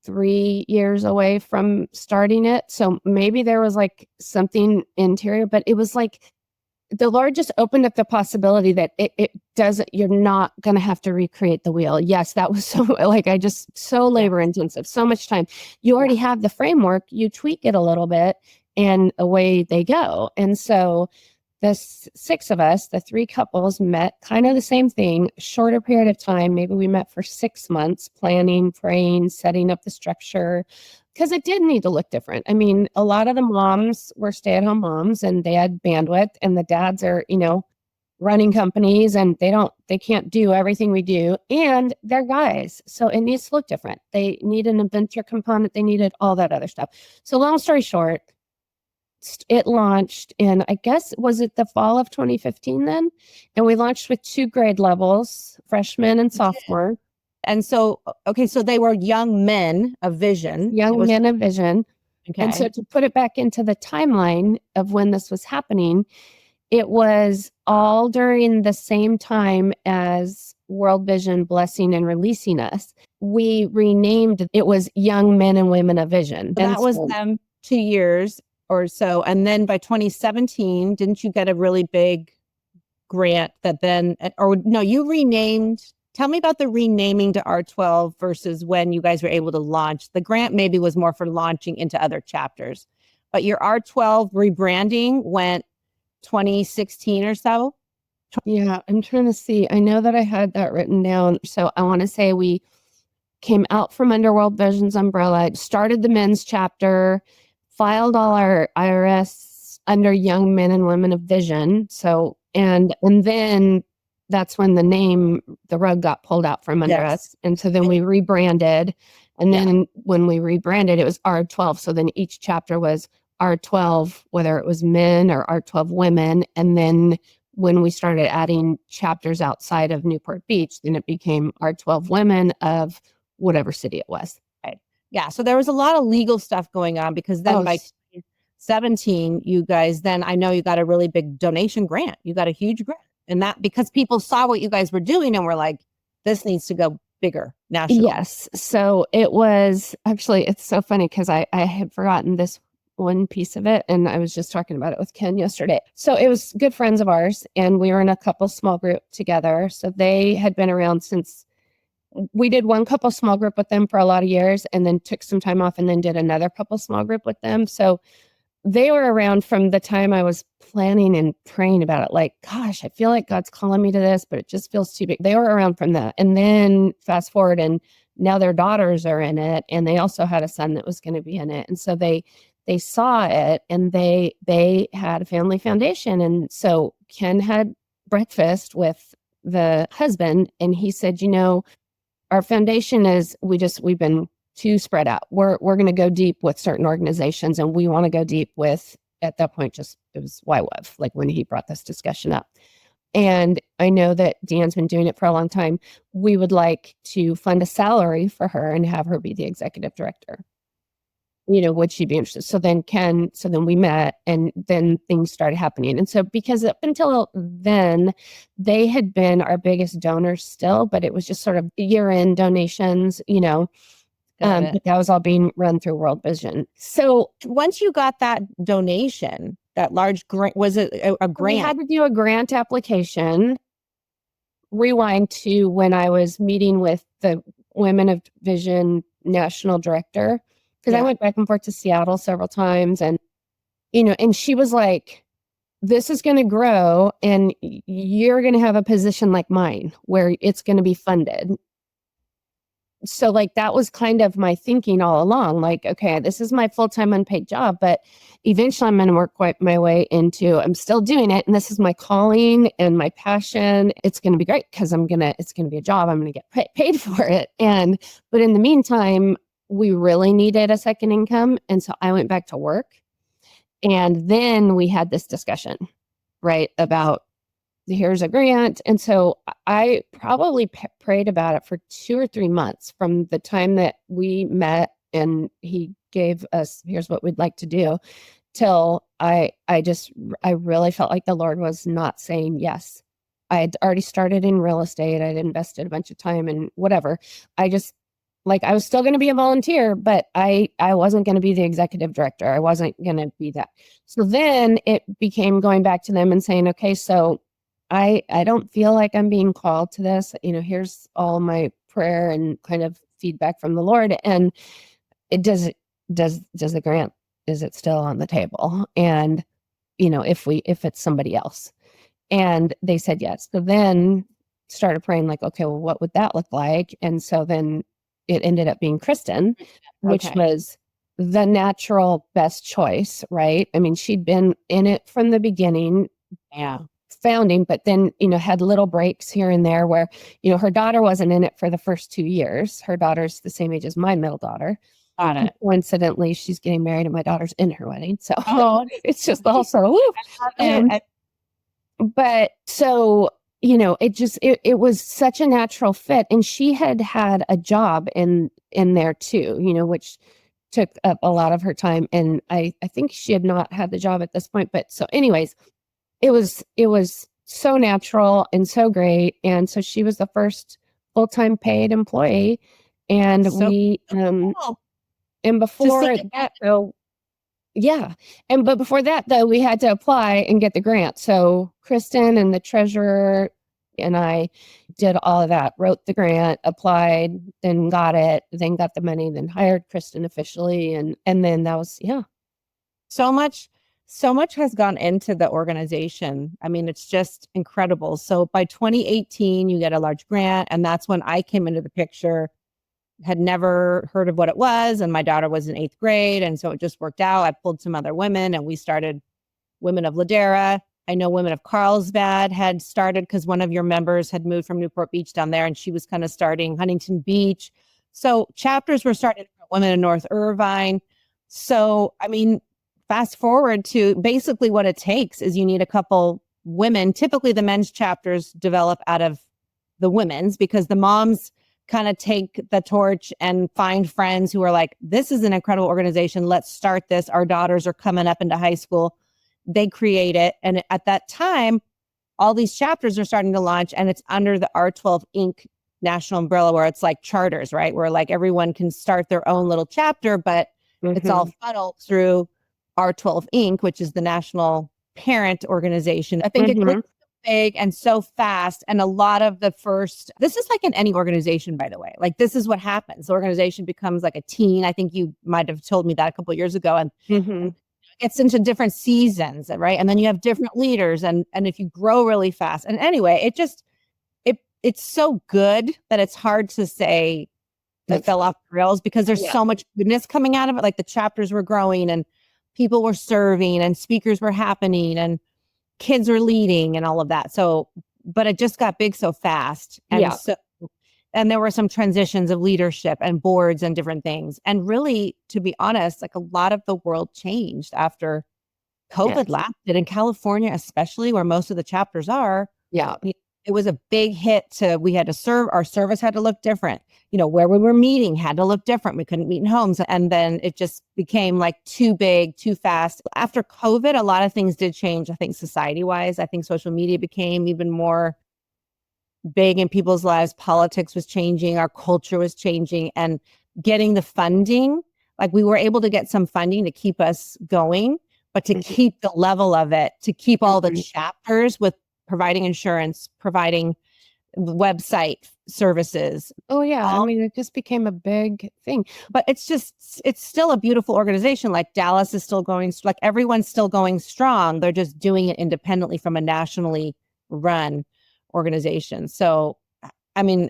3 years away from starting it. So maybe there was like something interior, but it was like the Lord just opened up the possibility that it doesn't, you're not going to have to recreate the wheel. Yes, that was so labor intensive, so much time. You already have the framework, you tweak it a little bit, and away they go. And so the 6 of us, the 3 couples, met kind of the same thing, shorter period of time. Maybe we met for 6 months, planning, praying, setting up the structure, because it did need to look different. I mean, a lot of the moms were stay-at-home moms, and they had bandwidth, and the dads are, running companies, and they can't do everything we do, and they're guys. So it needs to look different. They need an adventure component. They needed all that other stuff. So long story short, it launched in, I guess, was it the fall of 2015 then? And we launched with 2 grade levels, freshman and sophomore. And so, okay, so they were young men of vision. Men of vision. Okay. And so to put it back into the timeline of when this was happening, it was all during the same time as World Vision blessing and releasing us. We renamed it, was Young Men and Women of Vision. That was them 2 years or so. And then by 2017, didn't you get a really big grant that then, or no, you renamed? Tell me about the renaming to R12 versus when you guys were able to launch. The grant maybe was more for launching into other chapters, but your R12 rebranding went 2016 or so? Yeah, I'm trying to see. I know that I had that written down. So I want to say we came out from Underworld Vision's umbrella, started the men's chapter, filed all our IRS under Young Men and Women of Vision. So, and then that's when the rug got pulled out from under us. And so then we rebranded. And then when we rebranded, it was R12. So then each chapter was R12, whether it was men or R12 women. And then when we started adding chapters outside of Newport Beach, then it became R12 women of whatever city it was. Right. Yeah. So there was a lot of legal stuff going on, because then by 2017, you guys, then I know you got a really big donation grant. You got a huge grant. And that because people saw what you guys were doing and were like, this needs to go bigger national. Yes. So it was actually, it's so funny because I had forgotten this one piece of it, and I was just talking about it with Ken yesterday. So it was good friends of ours, and we were in a couple small group together. So they had been around since we did one couple small group with them for a lot of years, and then took some time off and then did another couple small group with them. So they were around from the time I was planning and praying about it. Like, gosh, I feel like God's calling me to this, but it just feels too big. They were around from that. And then fast forward, and now their daughters are in it. And they also had a son that was going to be in it. And so they they saw it, and they had a family foundation. And so Ken had breakfast with the husband, and he said, our foundation is we've been too spread out. We're going to go deep with certain organizations, and we want to go deep with, at that point, just it was YWEV, like when he brought this discussion up. And I know that DeAnn's been doing it for a long time. We would like to fund a salary for her and have her be the executive director. Would she be interested? So then we met, and then things started happening. And so, because up until then, they had been our biggest donors still, but it was just sort of year-end donations, but that was all being run through World Vision. So once you got that donation, that large grant, was it a grant? We had to do a grant application. Rewind to when I was meeting with the Women of Vision National Director, because I went back and forth to Seattle several times, and and she was like, this is going to grow, and you're going to have a position like mine where it's going to be funded. So like, that was kind of my thinking all along, like, okay, this is my full-time unpaid job, but eventually I'm going to work my way into, I'm still doing it, and this is my calling and my passion. It's going to be great because it's going to be a job. I'm going to get paid for it. But in the meantime, we really needed a second income. And so I went back to work, and then we had this discussion, right, about here's a grant. And so I probably prayed about it for 2 or 3 months from the time that we met and he gave us, here's what we'd like to do, till I really felt like the Lord was not saying yes. I had already started in real estate. I'd invested a bunch of time in whatever. I was still going to be a volunteer, but I wasn't going to be the executive director. I wasn't going to be that. So then it became going back to them and saying, okay, so I don't feel like I'm being called to this. Here's all my prayer and kind of feedback from the Lord. And does the grant, is it still on the table? And, if it's somebody else. And they said yes. So then started praying like, okay, well, what would that look like? And so then it ended up being Kristen, which was the natural best choice, right? I mean, she'd been in it from the beginning. Yeah. Founding, but then, had little breaks here and there where, her daughter wasn't in it for the first 2 years. Her daughter's the same age as my middle daughter. Got it. Coincidentally, she's getting married and my daughter's in her wedding. So it's just also, but so, it was such a natural fit. And she had a job in there too, which took up a lot of her time. And I think she had not had the job at this point, but so anyways, it was so natural and so great. And so she was the first full-time paid employee. And and before that, though, but before that, though, we had to apply and get the grant. So Kristen and the treasurer and I did all of that, wrote the grant, applied, then got it, then got the money, then hired Kristen officially. And then that was, So much has gone into the organization. I mean, it's just incredible. So by 2018, you get a large grant. And that's when I came into the picture, had never heard of what it was. And my daughter was in 8th grade. And so it just worked out. I pulled some other women and we started Women of Ladera. I know Women of Carlsbad had started because one of your members had moved from Newport Beach down there and she was kind of starting Huntington Beach. So chapters were starting for Women in North Irvine. So, I mean, fast forward to basically what it takes is you need a couple women. Typically the men's chapters develop out of the women's because the moms kind of take the torch and find friends who are like, this is an incredible organization. Let's start this. Our daughters are coming up into high school. They create it. And at that time, all these chapters are starting to launch and it's under the RTwelve Inc. national umbrella where it's like charters, right? Where like everyone can start their own little chapter, but it's all funneled through RTwelve Inc., which is the national parent organization. I think it grew so big and so fast. And a lot of this is like in any organization, by the way, like this is what happens. The organization becomes like a teen. I think you might have told me that a couple of years ago. And it's into different seasons, right? And then you have different leaders. And if you grow really fast. And anyway, it's so good that it's hard to say that fell off the rails because there's so much goodness coming out of it. Like the chapters were growing and people were serving and speakers were happening and kids were leading and all of that. So, but it just got big so fast. Yeah. And there were some transitions of leadership and boards and different things. And really, to be honest, like a lot of the world changed after COVID lasted in California, especially where most of the chapters are. Yeah. It was a big hit we had to serve, our service had to look different. Where we were meeting had to look different. We couldn't meet in homes. And then it just became like too big, too fast. After COVID, a lot of things did change. I think society wise, I think social media became even more big in people's lives. Politics was changing, our culture was changing, and getting the funding, like we were able to get some funding to keep us going, but to keep the level of it, to keep all the chapters with providing insurance, providing website services. Oh yeah. I mean, it just became a big thing, but it's still a beautiful organization. Like Dallas is still going, like everyone's still going strong. They're just doing it independently from a nationally run organization. So, I mean,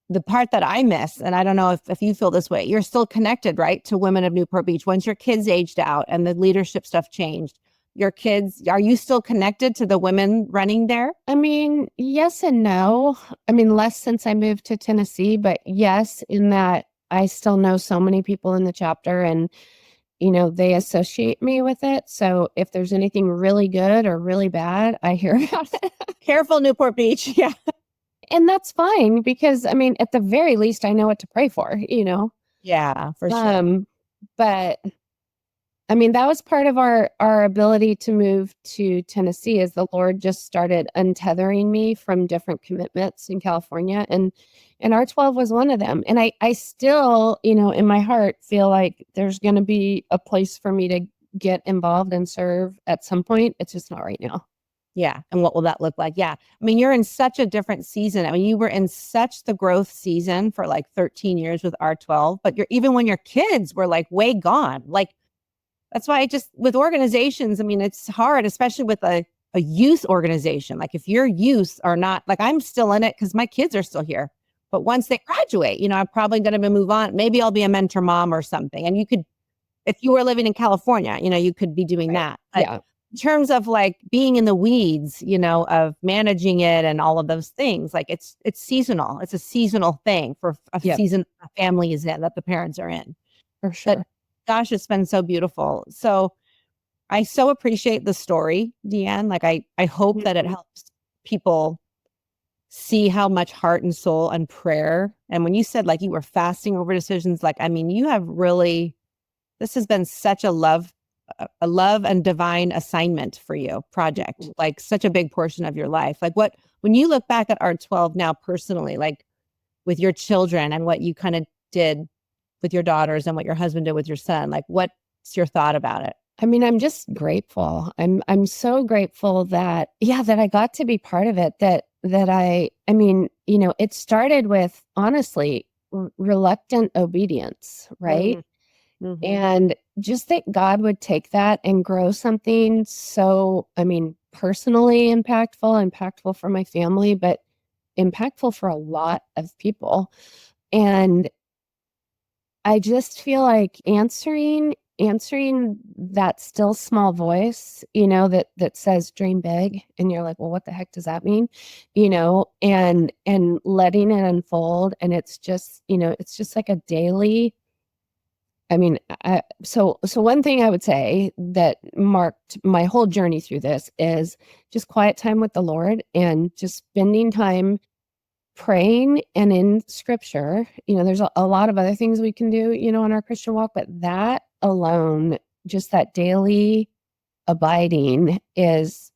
the part that I miss, and I don't know if you feel this way, you're still connected, right, to Women of Newport Beach. Once your kids aged out and the leadership stuff changed, your kids, are you still connected to the women running there? I mean, yes and no. I mean, less since I moved to Tennessee, but yes, in that I still know so many people in the chapter and, they associate me with it. So if there's anything really good or really bad, I hear about it. Careful, Newport Beach. Yeah. And that's fine because, I mean, at the very least, I know what to pray for, Yeah, for sure. But I mean, that was part of our ability to move to Tennessee as the Lord just started untethering me from different commitments in California. And RTwelve was one of them. And I still, in my heart feel like there's going to be a place for me to get involved and serve at some point. It's just not right now. Yeah. And what will that look like? Yeah. I mean, you're in such a different season. I mean, you were in such the growth season for like 13 years with RTwelve, but even when your kids were like way gone, like that's why with organizations, I mean, it's hard, especially with a youth organization. Like if your youth are not, like I'm still in it because my kids are still here. But once they graduate, I'm probably going to move on. Maybe I'll be a mentor mom or something. And you could, if you were living in California, you could be doing that. But yeah. In terms of like being in the weeds, of managing it and all of those things, like it's seasonal. It's a seasonal thing for a season a family is in, that the parents are in. For sure. But gosh, it's been so beautiful. So I so appreciate the story, DeAnn. Like I hope that it helps people see how much heart and soul and prayer. And when you said like you were fasting over decisions, like, I mean, you have really, this has been such a love and divine assignment for you, project, like such a big portion of your life. Like when you look back at RTwelve now personally, like with your children and what you kind of did with your daughters and what your husband did with your son, like what's your thought about it? I mean, I'm just grateful. I'm so grateful that I got to be part of it, that I mean, it started with honestly reluctant obedience, right? Mm-hmm. And just that God would take that and grow something so, I mean, personally impactful for my family, but impactful for a lot of people. And I just feel like answering that still small voice, that says dream big, and you're like, well, what the heck does that mean? And letting it unfold. And it's just like a daily, I mean, so one thing I would say that marked my whole journey through this is just quiet time with the Lord and just spending time praying and in scripture. There's a lot of other things we can do, in our Christian walk, but that alone, just that daily abiding it's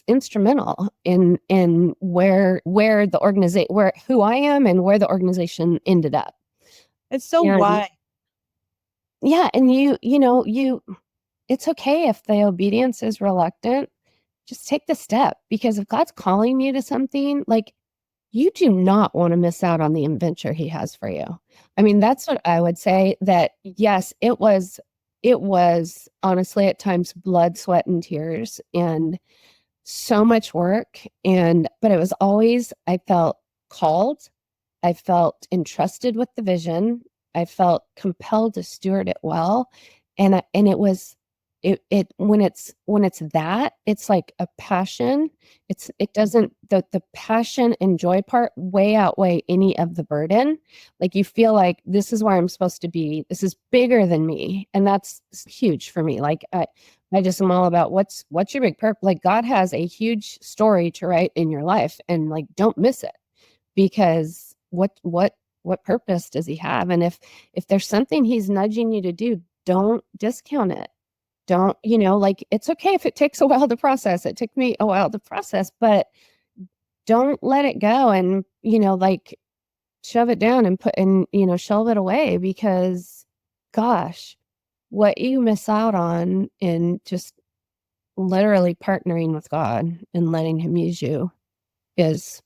instrumental in where the organization, who I am and where the organization ended up. It's so wide. Yeah. And it's okay if the obedience is reluctant, just take the step, because if God's calling you to something, like, you do not want to miss out on the adventure he has for you. I mean, that's what I would say, that yes, it was honestly at times blood, sweat, and tears and so much work. But it was always, I felt called. I felt entrusted with the vision. I felt compelled to steward it well. And it was it when it's that, it's like a passion. It doesn't, the passion and joy part way outweigh any of the burden. Like you feel like this is where I'm supposed to be. This is bigger than me. And that's huge for me. Like I just am all about what's your big purpose. Like God has a huge story to write in your life, and like don't miss it, because what purpose does he have? And if there's something he's nudging you to do, don't discount it. Don't, like it's okay if it takes a while to process. It took me a while to process, but don't let it go and, like shove it down and shelve it away, because gosh, what you miss out on in just literally partnering with God and letting him use you is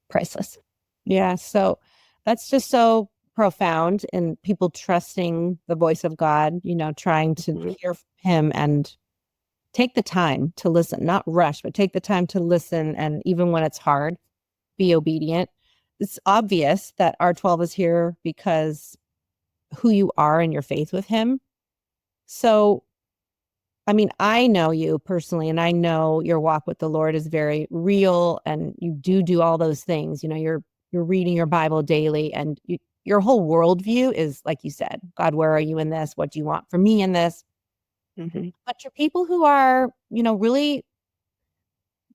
priceless. Yeah. So that's just so profound, and people trusting the voice of God, trying to hear him and take the time to listen, not rush, but take the time to listen. And even when it's hard, be obedient. It's obvious that R12 is here because who you are and your faith with him. So, I mean, I know you personally, and I know your walk with the Lord is very real, and you do all those things. You're reading your Bible daily, and your whole worldview is, like you said, God, where are you in this? What do you want from me in this? Mm-hmm. But you're people who are, really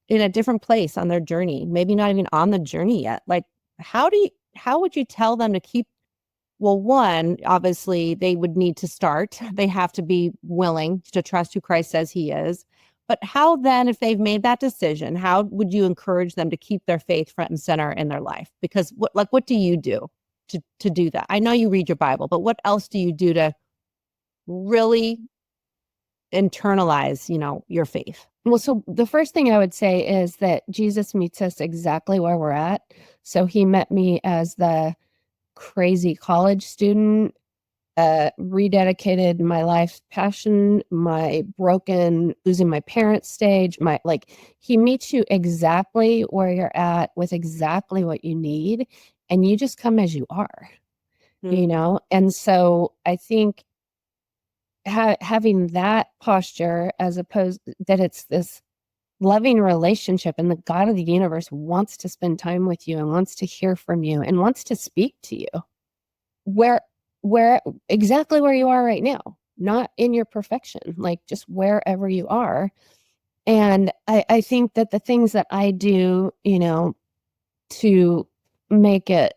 in a different place on their journey, maybe not even on the journey yet. Like, how would you tell them to keep, well, one, obviously they would need to start. They have to be willing to trust who Christ says he is. But how then, if they've made that decision, how would you encourage them to keep their faith front and center in their life? Because what do you do to do that? I know you read your Bible, but what else do you do to really internalize, your faith? Well, so the first thing I would say is that Jesus meets us exactly where we're at. So he met me as the crazy college student, rededicated my life passion, my broken, losing my parents stage, he meets you exactly where you're at with exactly what you need. And you just come as you are, And so I think having that posture, as opposed that it's this loving relationship, and the God of the universe wants to spend time with you and wants to hear from you and wants to speak to you where exactly where you are right now, not in your perfection, like just wherever you are. And I think that the things that I do, to make it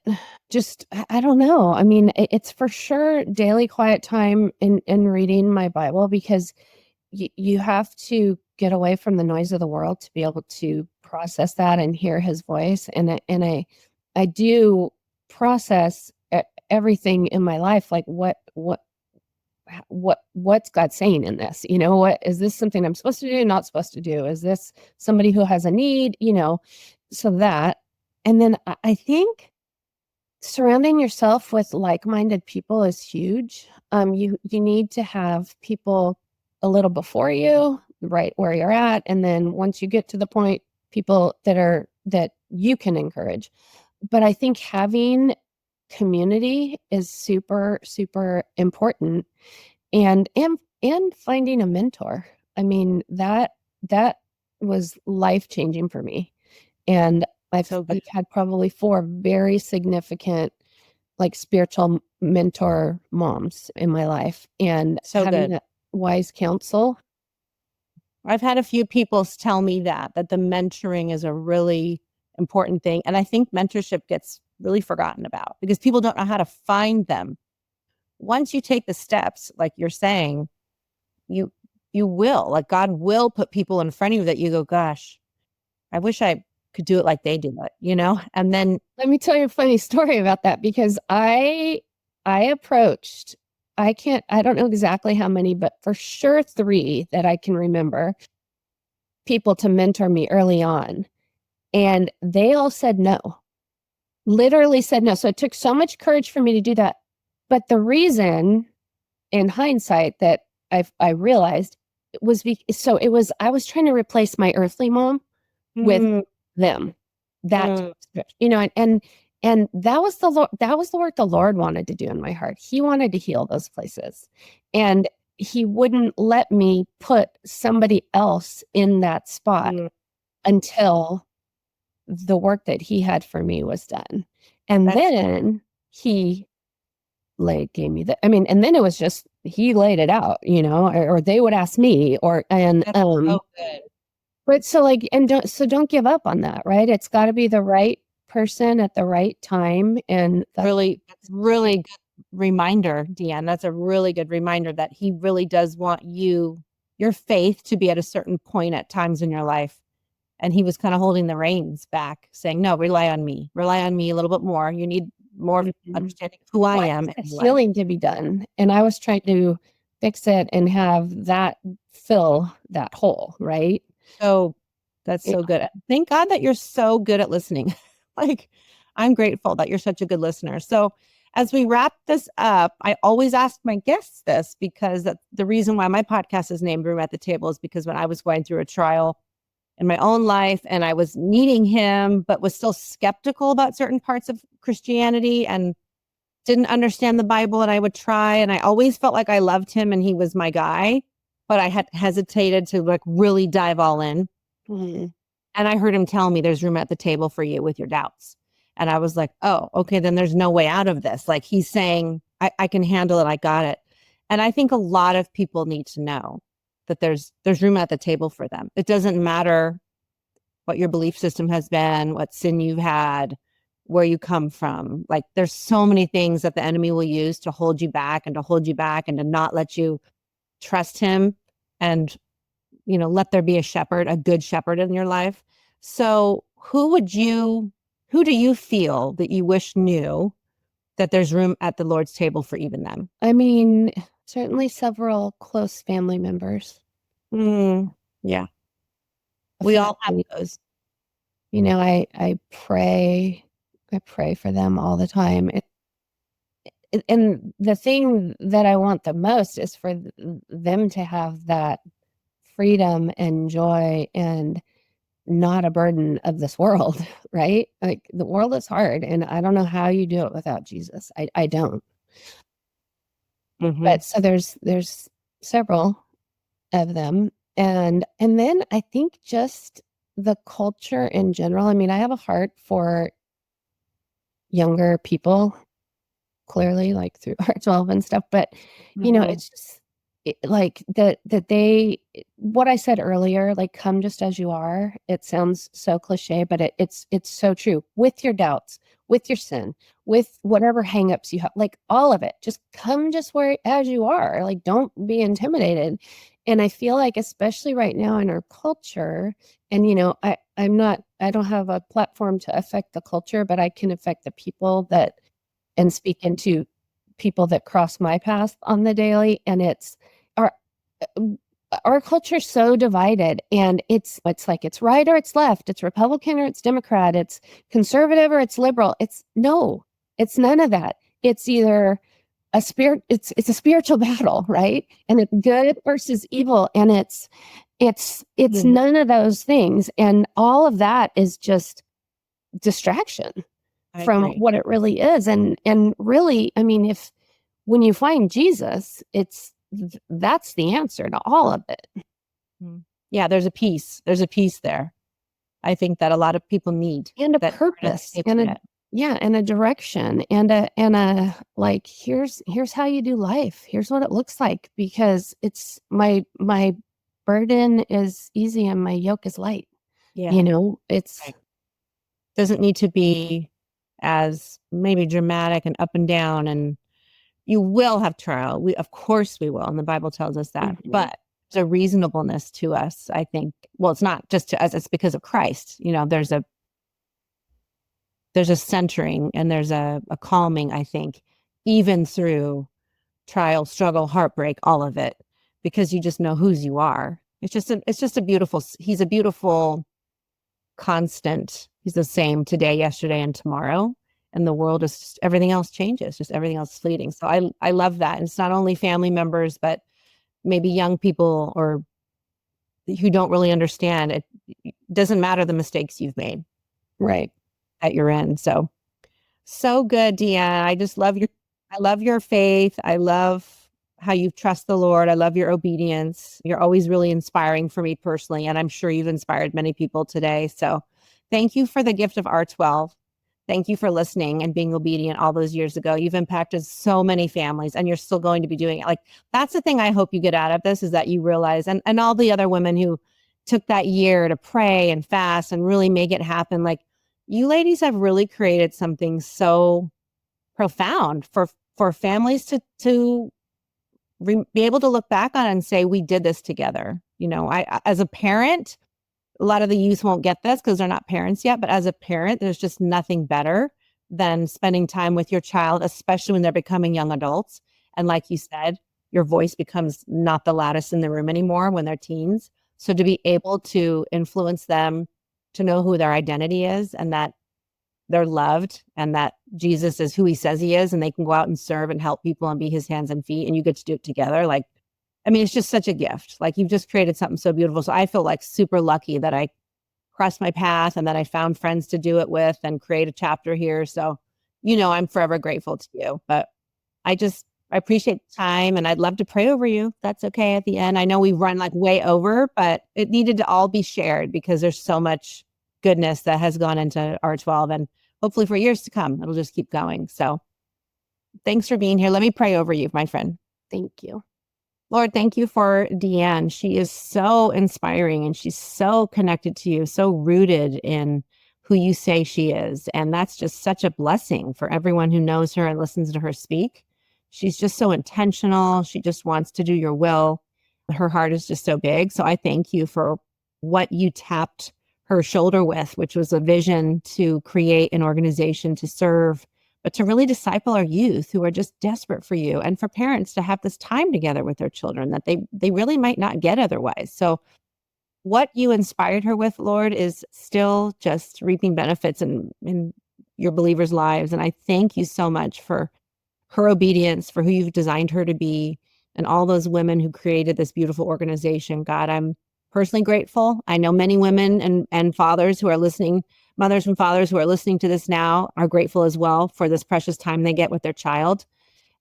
just, I don't know. I mean, it's for sure daily quiet time in reading my Bible, because you have to get away from the noise of the world to be able to process that and hear his voice. And I do process everything in my life. Like what's God saying in this? What is this, something I'm supposed to do, not supposed to do? Is this somebody who has a need? So that, and then I think surrounding yourself with like-minded people is huge. You need to have people a little before you, right where you're at, and then once you get to the point, people that you can encourage. But I think having community is super, super important, and finding a mentor. I mean, that was life-changing for me. And I've had probably 4 very significant, like, spiritual mentor moms in my life, and So having good. that wise counsel. I've had a few people tell me that the mentoring is a really important thing. And I think mentorship gets really forgotten about because people don't know how to find them. Once you take the steps, like you're saying, you will, like, God will put people in front of you that you go, gosh, I wish I could do it like they do it, and then Let me tell you a funny story about that, because I approached, I don't know exactly how many, but for sure 3 that I can remember, people to mentor me early on. And they all said no, literally said no. So it took so much courage for me to do that. But the reason, in hindsight, that I realized was I was trying to replace my earthly mom with them. That and that was the Lord, that was the work the Lord wanted to do in my heart. He wanted to heal those places. And he wouldn't let me put somebody else in that spot until the work that he had for me was done. And then he gave me and then it was just, he laid it out, or they would ask me, so good. but so don't give up on that, right? It's got to be the right person at the right time. And that's really good reminder, DeAnn. That's a really good reminder that he really does want your faith to be at a certain point at times in your life. And he was kind of holding the reins back, saying, no, rely on me a little bit more. You need more understanding of who I am. Healing to be done. And I was trying to fix it and have that fill that hole, right? So that's so good. Thank God that you're so good at listening. I'm grateful that you're such a good listener. So as we wrap this up, I always ask my guests this, because the reason why my podcast is named Room at the Table is because when I was going through a trial in my own life and I was needing him, but was still skeptical about certain parts of Christianity and didn't understand the Bible, and I would try, and I always felt like I loved him and he was my guy, but I had hesitated to really dive all in. And I heard him tell me there's room at the table for you with your doubts. And I was like, oh, okay, then there's no way out of this. He's saying, I can handle it. I got it. And I think a lot of people need to know that there's room at the table for them. It doesn't matter what your belief system has been, what sin you've had, where you come from. There's so many things that the enemy will use to hold you back and to not let you trust him and, let there be a good shepherd in your life. So who do you feel that you wish knew that there's room at the Lord's table for even them? I mean, certainly several close family members. Yeah. We all have those. I pray for them all the time. And the thing that I want the most is for them to have that freedom and joy and not a burden of this world, right? The world is hard, and I don't know how you do it without Jesus. I don't. But so there's several of them. And then I think just the culture in general. I mean, I have a heart for younger people, clearly, through RTwelve and stuff. But it's just that they, what I said earlier, come just as you are. It sounds so cliche, but it's so true. With your doubts, with your sin, with whatever hangups you have, all of it, just come just as you are. Don't be intimidated. And I feel especially right now in our culture, and I don't have a platform to affect the culture, but I can affect the people and speak into people that cross my path on the daily. And it's our culture's so divided, and it's right or it's left, it's Republican or it's Democrat, it's conservative or it's liberal. It's none of that. It's either it's a spiritual battle, right? And it's good versus evil, and it's none of those things. And all of that is just distraction from what it really is. And really, I mean, when you find Jesus, that's the answer to all of it. Yeah, there's a peace there. I think that a lot of people need, and a purpose, and a direction, and a here's how you do life. Here's what it looks like, because it's my burden is easy and my yoke is light. Yeah. It's doesn't need to be as maybe dramatic and up and down, and you will have trial. Of course we will. And the Bible tells us that, but there's a reasonableness to us. I think, well, it's not just to us, it's because of Christ. There's a centering and there's a calming, I think, even through trial, struggle, heartbreak, all of it, because you just know whose you are. It's just a beautiful, he's a beautiful constant. He's the same today, yesterday, and tomorrow. And the world is just, everything else changes, just everything else is fleeting. So I love that. And it's not only family members, but maybe young people or who don't really understand. It doesn't matter the mistakes you've made. Right. That you're in. So good, DeAnn. I love your faith. I love how you trust the Lord. I love your obedience. You're always really inspiring for me personally. And I'm sure you've inspired many people today. So thank you for the gift of R12. Thank you for listening and being obedient all those years ago. You've impacted so many families and you're still going to be doing it. Like, that's the thing I hope you get out of this, is that you realize, and all the other women who took that year to pray and fast and really make it happen. Like, you ladies have really created something so profound for families to be able to look back on and say, we did this together. You know, I, as a parent, a lot of the youth won't get this because they're not parents yet. But as a parent, there's just nothing better than spending time with your child, especially when they're becoming young adults. And like you said, your voice becomes not the loudest in the room anymore when they're teens. So to be able to influence them to know who their identity is and that they're loved and that Jesus is who he says he is, and they can go out and serve and help people and be his hands and feet, and you get to do it together. Like, I mean, it's just such a gift. Like, you've just created something so beautiful. So I feel like super lucky that I crossed my path and that I found friends to do it with and create a chapter here. So, you know, I'm forever grateful to you. But I appreciate the time, and I'd love to pray over you. That's okay at the end. I know we run like way over, but it needed to all be shared because there's so much goodness that has gone into R12, and hopefully for years to come, it'll just keep going. So thanks for being here. Let me pray over you, my friend. Thank you. Lord, thank you for DeAnn. She is so inspiring and she's so connected to you, so rooted in who you say she is. And that's just such a blessing for everyone who knows her and listens to her speak. She's just so intentional. She just wants to do your will. Her heart is just so big. So I thank you for what you tapped her shoulder with, which was a vision to create an organization to serve, but to really disciple our youth who are just desperate for you, and for parents to have this time together with their children that they really might not get otherwise. So what you inspired her with, Lord, is still just reaping benefits in your believers' lives. And I thank you so much for her obedience, for who you've designed her to be, and all those women who created this beautiful organization. God, I'm personally grateful. I know many women and fathers who are listening, mothers and fathers who are listening to this now, are grateful as well for this precious time they get with their child.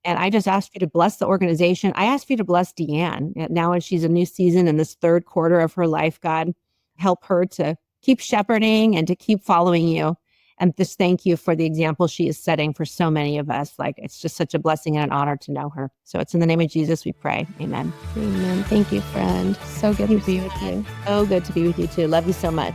And I just asked you to bless the organization. I asked you to bless DeAnn. Now, as she's a new season in this third quarter of her life, God, help her to keep shepherding and to keep following you. And just thank you for the example she is setting for so many of us. Like, it's just such a blessing and an honor to know her. So it's in the name of Jesus we pray. Amen. Amen. Thank you, friend. So good to be with you. So good to be with you too. Love you so much.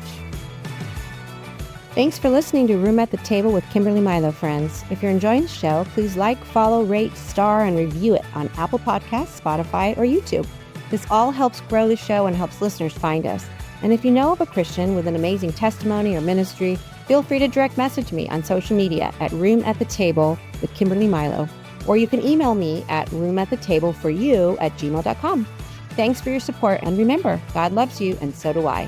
Thanks for listening to Room at the Table with Kimberly Milo, friends. If you're enjoying the show, please like, follow, rate, star, and review it on Apple Podcasts, Spotify, or YouTube. This all helps grow the show and helps listeners find us. And if you know of a Christian with an amazing testimony or ministry, feel free to direct message me on social media at Room at the Table with Kimberly Milo, or you can email me at roomatthetableforyou@gmail.com. Thanks for your support, and remember, God loves you, and so do I.